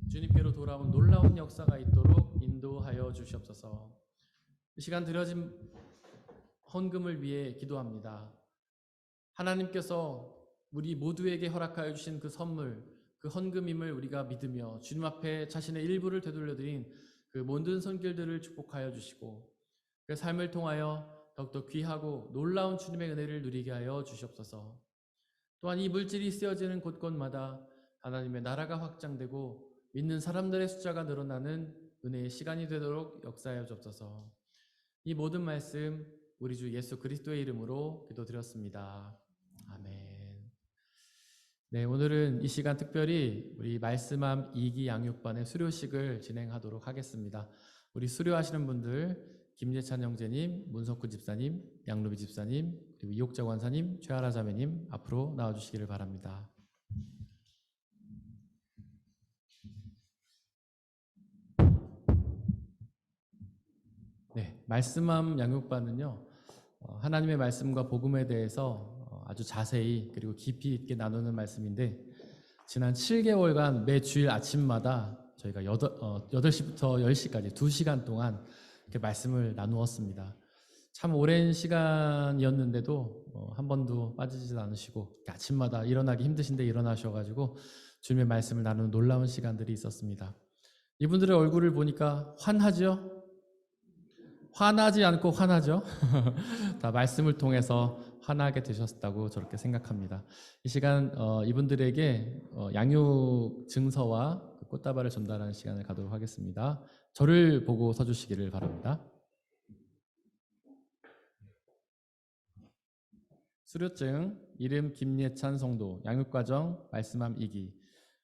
주님께로 돌아온 놀라운 역사가 있도록 인도하여 주시옵소서. 이 시간 드려진 헌금을 위해 기도합니다. 하나님께서 우리 모두에게 허락하여 주신 그 선물, 그 헌금임을 우리가 믿으며 주님 앞에 자신의 일부를 되돌려드린 그 모든 손길들을 축복하여 주시고 그 삶을 통하여 더욱더 귀하고 놀라운 주님의 은혜를 누리게 하여 주시옵소서. 또한 이 물질이 쓰여지는 곳곳마다 하나님의 나라가 확장되고 믿는 사람들의 숫자가 늘어나는 은혜의 시간이 되도록 역사하여 주옵소서. 이 모든 말씀 우리 주 예수 그리스도의 이름으로 기도드렸습니다. 아멘. 네, 오늘은 이 시간 특별히 우리 말씀함 2기 양육반의 수료식을 진행하도록 하겠습니다. 우리 수료하시는 분들 김예찬 형제님, 문석훈 집사님, 양루비 집사님, 그리고 이옥자 권사님, 최하라 자매님 앞으로 나와주시기를 바랍니다. 네, 말씀함 양육반은요, 하나님의 말씀과 복음에 대해서 아주 자세히 그리고 깊이 있게 나누는 말씀인데 지난 7개월간 매 주일 아침마다 저희가 8시부터 10시까지 2시간 동안 이렇게 말씀을 나누었습니다. 참 오랜 시간이었는데도 한 번도 빠지지 않으시고 아침마다 일어나기 힘드신데 일어나셔가지고 주님의 말씀을 나누는 놀라운 시간들이 있었습니다. 이분들의 얼굴을 보니까 환하죠? 화나지 않고 화나죠? 다 말씀을 통해서 화나게 되셨다고 저렇게 생각합니다. 이 시간 이분들에게 양육 증서와 꽃다발을 전달하는 시간을 가도록 하겠습니다. 저를 보고 서주시기를 바랍니다. 수료증, 이름 김예찬 성도, 양육과정, 말씀함 2기.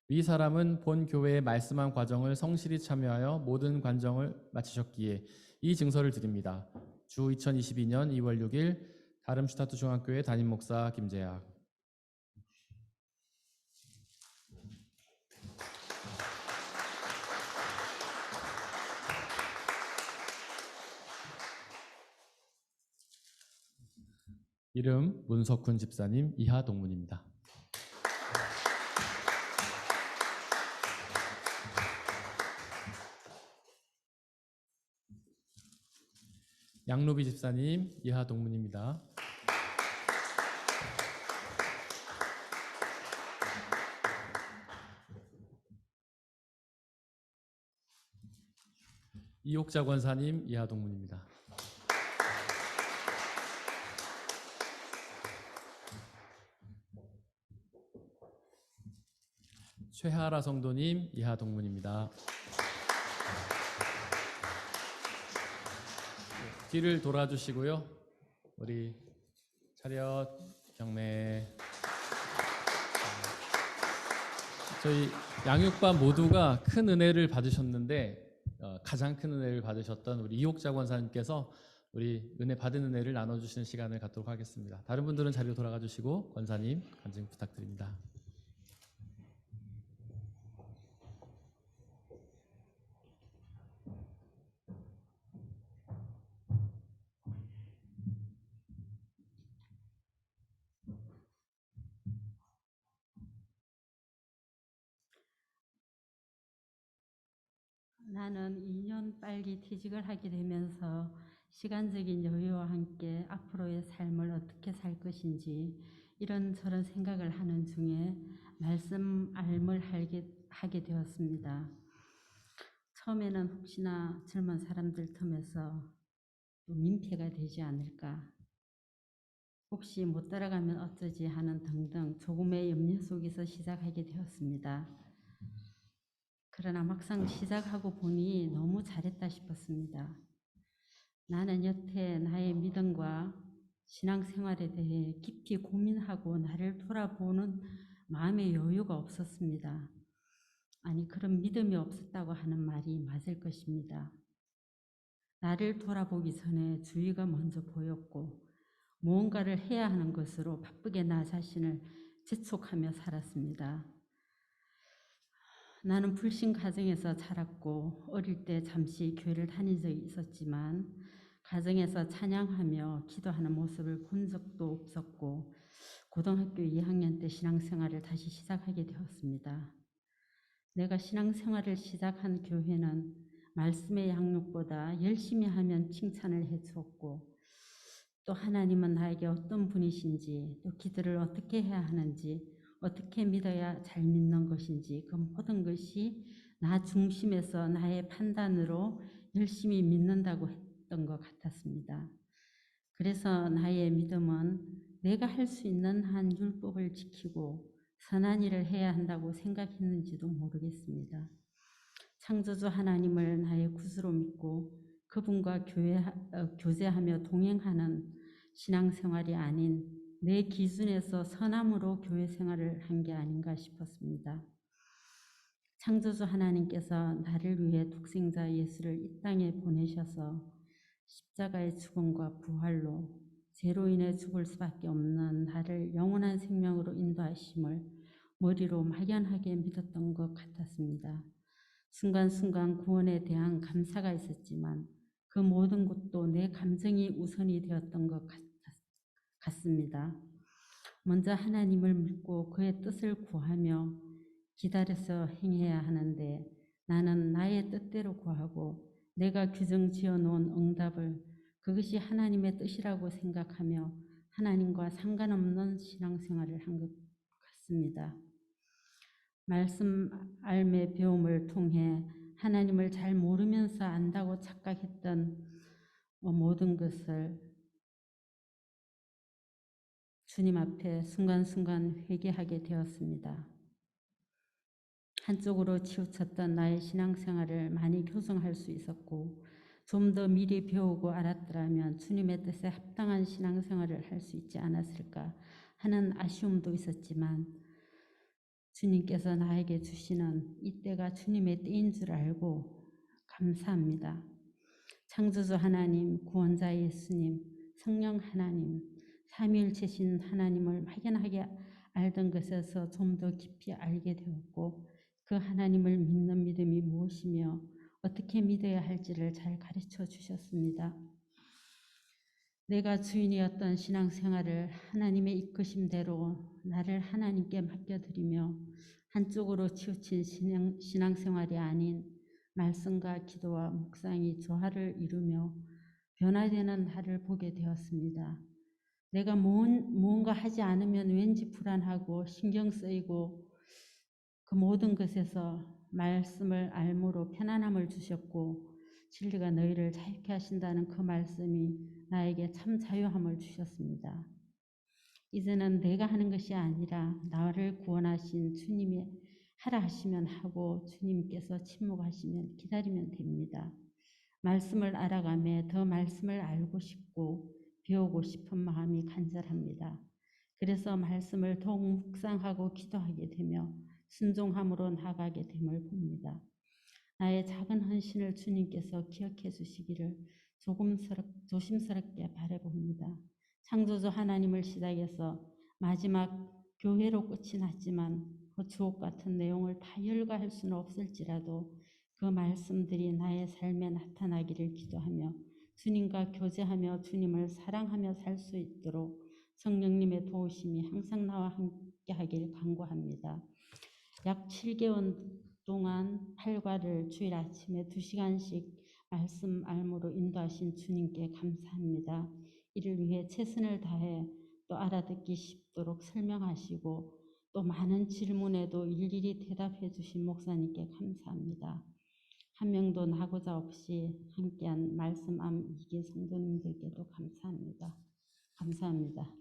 위 사람은 본 교회의 말씀함 과정을 성실히 참여하여 모든 과정을 마치셨기에 이 증서를 드립니다. 주 2022년 2월 6일 다름슈타트 중학교의 담임 목사 김재학. 이름 문석훈 집사님, 이하 동문입니다. 양로비 집사님, 이하 동문입니다. 이옥자 권사님, 이하 동문입니다. 최하라 성도님, 이하 동문입니다. 뒤를 돌아주시고요. 우리 차렷 경례. 저희 양육반 모두가 큰 은혜를 받으셨는데 가장 큰 은혜를 받으셨던 우리 이옥자 권사님께서 우리 은혜 받은 은혜를 나눠주시는 시간을 갖도록 하겠습니다. 다른 분들은 자리로 돌아가 주시고 권사님 간증 부탁드립니다. 나는 2년 빨리 퇴직을 하게 되면서 시간적인 여유와 함께 앞으로의 삶을 어떻게 살 것인지 이런저런 생각을 하는 중에 말씀 알을 하게 되었습니다. 처음에는 혹시나 젊은 사람들 틈에서 민폐가 되지 않을까, 혹시 못 따라가면 어쩌지 하는 등등 조금의 염려 속에서 시작하게 되었습니다. 그러나 막상 시작하고 보니 너무 잘했다 싶었습니다. 나는 여태 나의 믿음과 신앙생활에 대해 깊이 고민하고 나를 돌아보는 마음의 여유가 없었습니다. 아니, 그런 믿음이 없었다고 하는 말이 맞을 것입니다. 나를 돌아보기 전에 주위가 먼저 보였고 무언가를 해야 하는 것으로 바쁘게 나 자신을 재촉하며 살았습니다. 나는 불신 가정에서 자랐고 어릴 때 잠시 교회를 다닌 적이 있었지만 가정에서 찬양하며 기도하는 모습을 본 적도 없었고 고등학교 2학년 때 신앙생활을 다시 시작하게 되었습니다. 내가 신앙생활을 시작한 교회는 말씀의 양육보다 열심히 하면 칭찬을 해주었고 또 하나님은 나에게 어떤 분이신지 또 기도를 어떻게 해야 하는지 어떻게 믿어야 잘 믿는 것인지 그 모든 것이 나 중심에서 나의 판단으로 열심히 믿는다고 했던 것 같았습니다. 그래서 나의 믿음은 내가 할 수 있는 한 율법을 지키고 선한 일을 해야 한다고 생각했는지도 모르겠습니다. 창조주 하나님을 나의 구주로 믿고 그분과 교제하며 동행하는 신앙생활이 아닌 내 기준에서 선함으로 교회 생활을 한 게 아닌가 싶었습니다. 창조주 하나님께서 나를 위해 독생자 예수를 이 땅에 보내셔서 십자가의 죽음과 부활로 죄로 인해 죽을 수밖에 없는 나를 영원한 생명으로 인도하심을 머리로 막연하게 믿었던 것 같았습니다. 순간순간 구원에 대한 감사가 있었지만 그 모든 것도 내 감정이 우선이 되었던 것 같습니다. 먼저 하나님을 믿고 그의 뜻을 구하며 기다려서 행해야 하는데 나는 나의 뜻대로 구하고 내가 규정 지어놓은 응답을 그것이 하나님의 뜻이라고 생각하며 하나님과 상관없는 신앙생활을 한 것 같습니다. 말씀 알매 배움을 통해 하나님을 잘 모르면서 안다고 착각했던 모든 것을 주님 앞에 순간순간 회개하게 되었습니다. 한쪽으로 치우쳤던 나의 신앙생활을 많이 교정할 수 있었고 좀 더 미리 배우고 알았더라면 주님의 뜻에 합당한 신앙생활을 할 수 있지 않았을까 하는 아쉬움도 있었지만 주님께서 나에게 주시는 이 때가 주님의 때인 줄 알고 감사합니다. 창조주 하나님, 구원자 예수님, 성령 하나님, 삼위일체신 하나님을 막연하게 알던 것에서 좀 더 깊이 알게 되었고 그 하나님을 믿는 믿음이 무엇이며 어떻게 믿어야 할지를 잘 가르쳐 주셨습니다. 내가 주인이었던 신앙생활을 하나님의 이끄심대로 나를 하나님께 맡겨드리며 한쪽으로 치우친 신앙생활이 아닌 말씀과 기도와 묵상이 조화를 이루며 변화되는 나를 보게 되었습니다. 내가 무언가 하지 않으면 왠지 불안하고 신경 쓰이고 그 모든 것에서 말씀을 알므로 편안함을 주셨고 진리가 너희를 자유케 하신다는 그 말씀이 나에게 참 자유함을 주셨습니다. 이제는 내가 하는 것이 아니라 나를 구원하신 주님이 하라 하시면 하고 주님께서 침묵하시면 기다리면 됩니다. 말씀을 알아가며 더 말씀을 알고 싶고 배우고 싶은 마음이 간절합니다. 그래서 말씀을 더욱 묵상하고 기도하게 되며 순종함으로 나아가게 됨을 봅니다. 나의 작은 헌신을 주님께서 기억해 주시기를 조심스럽게 바라봅니다. 창조주 하나님을 시작해서 마지막 교회로 끝이 났지만 그 주옥 같은 내용을 다 열거할 수는 없을지라도 그 말씀들이 나의 삶에 나타나기를 기도하며 주님과 교제하며 주님을 사랑하며 살 수 있도록 성령님의 도우심이 항상 나와 함께 하길 간구합니다. 약 7개월 동안 8과를 주일 아침에 2시간씩 말씀 알므로 인도하신 주님께 감사합니다. 이를 위해 최선을 다해 또 알아듣기 쉽도록 설명하시고 또 많은 질문에도 일일이 대답해 주신 목사님께 감사합니다. 한 명도 나고자 없이 함께한 말씀 암 2기 성도님들께도 감사합니다. 감사합니다.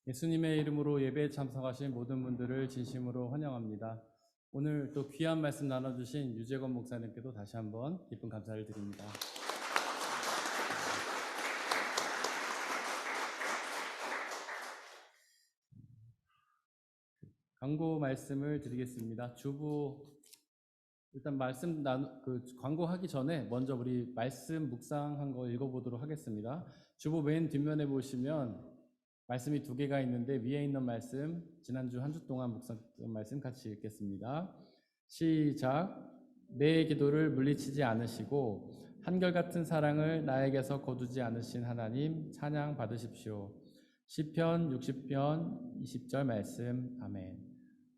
예수님의 이름으로 예배에 참석하신 모든 분들을 진심으로 환영합니다. 오늘 또 귀한 말씀 나눠주신 유재건 목사님께도 다시 한번 깊은 감사를 드립니다. 광고 말씀을 드리겠습니다. 주부 일단 광고하기 전에 먼저 우리 말씀 묵상한 거 읽어보도록 하겠습니다. 주보 맨 뒷면에 보시면 말씀이 2개가 있는데 위에 있는 말씀, 지난주 한 주 동안 묵상했던 말씀 같이 읽겠습니다. 시작. 내 기도를 물리치지 않으시고 한결같은 사랑을 나에게서 거두지 않으신 하나님 찬양 받으십시오. 시편 60편 20절 말씀. 아멘.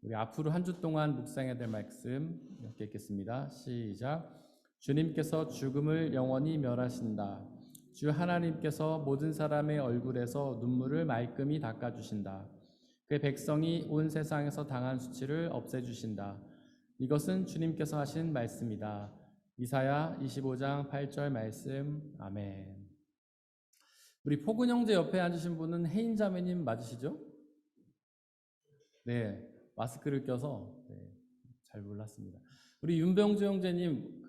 우리 앞으로 한 주 동안 묵상해야 될 말씀 몇 개 읽겠습니다. 시작. 주님께서 죽음을 영원히 멸하신다. 주 하나님께서 모든 사람의 얼굴에서 눈물을 말끔히 닦아주신다. 그의 백성이 온 세상에서 당한 수치를 없애주신다. 이것은 주님께서 하신 말씀이다. 이사야 25장 8절 말씀. 아멘. 우리 포근 형제 옆에 앉으신 분은 혜인 자매님 맞으시죠? 네, 마스크를 껴서 잘 몰랐습니다. 우리 윤병주 형제님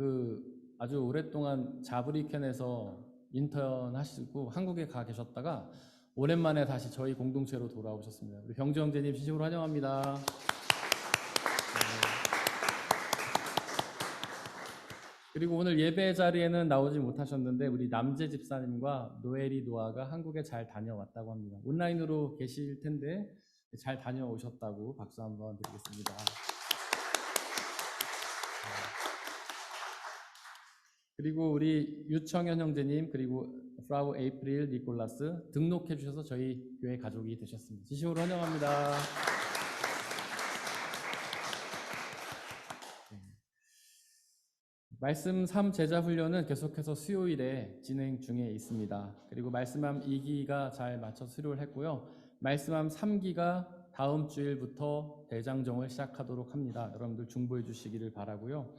아주 오랫동안 자브리켄에서 인턴 하시고 한국에 가 계셨다가 오랜만에 다시 저희 공동체로 돌아오셨습니다. 우리 병주 형제님 진심으로 환영합니다. 그리고 오늘 예배 자리에는 나오지 못하셨는데 우리 남재 집사님과 노엘이 노아가 한국에 잘 다녀왔다고 합니다. 온라인으로 계실 텐데 잘 다녀오셨다고 박수 한번 드리겠습니다. 그리고 우리 유청현 형제님 그리고 프라우 에이프릴 니콜라스 등록해 주셔서 저희 교회 가족이 되셨습니다. 진심으로 환영합니다. 말씀 3 제자 훈련은 계속해서 수요일에 진행 중에 있습니다. 그리고 말씀함 2기가 잘 맞춰 수료를 했고요. 말씀함 3기가 다음 주일부터 대장정을 시작하도록 합니다. 여러분들 중보해 주시기를 바라고요.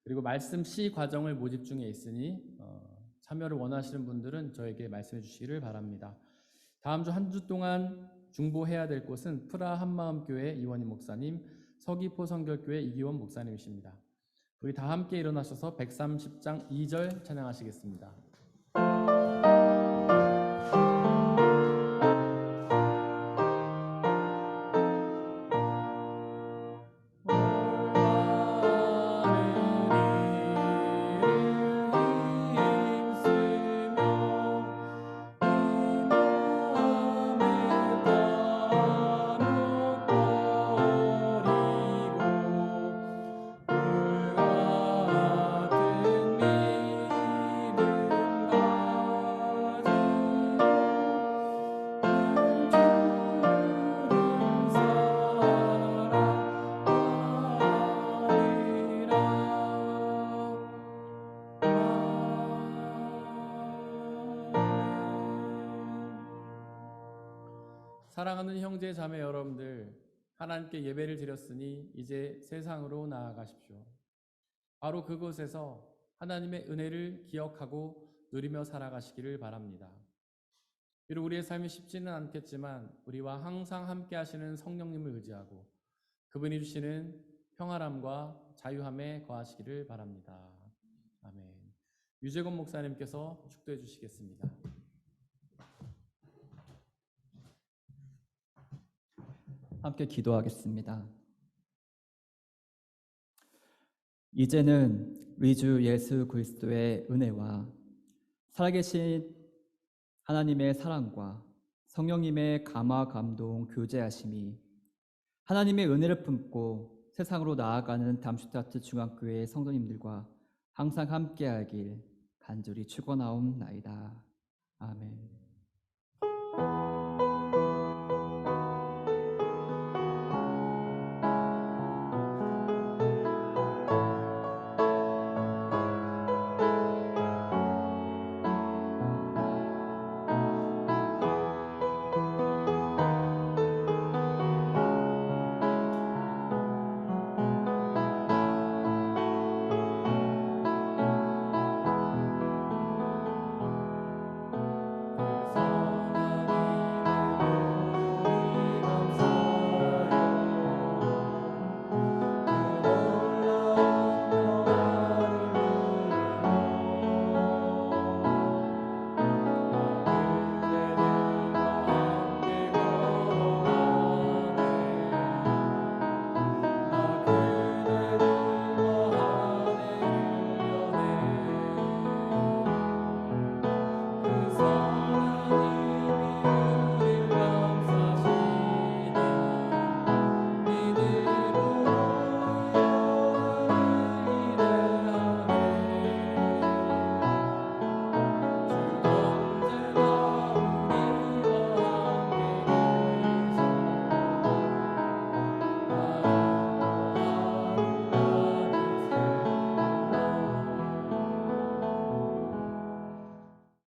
그리고 말씀 C 과정을 모집 중에 있으니 참여를 원하시는 분들은 저에게 말씀해 주시기를 바랍니다. 다음 주 한 주 동안 중보해야 될 곳은 프라 한마음교회 이원희 목사님, 서귀포 성결교회 이기원 목사님이십니다. 우리 다 함께 일어나셔서 130장 2절 찬양하시겠습니다. 사랑하는 형제 자매 여러분들, 하나님께 예배를 드렸으니 이제 세상으로 나아가십시오. 바로 그곳에서 하나님의 은혜를 기억하고 누리며 살아가시기를 바랍니다. 비록 우리의 삶이 쉽지는 않겠지만 우리와 항상 함께 하시는 성령님을 의지하고 그분이 주시는 평안함과 자유함에 거하시기를 바랍니다. 아멘. 유재건 목사님께서 축도해 주시겠습니다. 함께 기도하겠습니다. 이제는 우리 주 예수 그리스도의 은혜와 살아계신 하나님의 사랑과 성령님의 감화 감동 교제하심이 하나님의 은혜를 품고 세상으로 나아가는 담슈타트 중앙교회 성도님들과 항상 함께하길 간절히 축원하옵나이다. 아멘.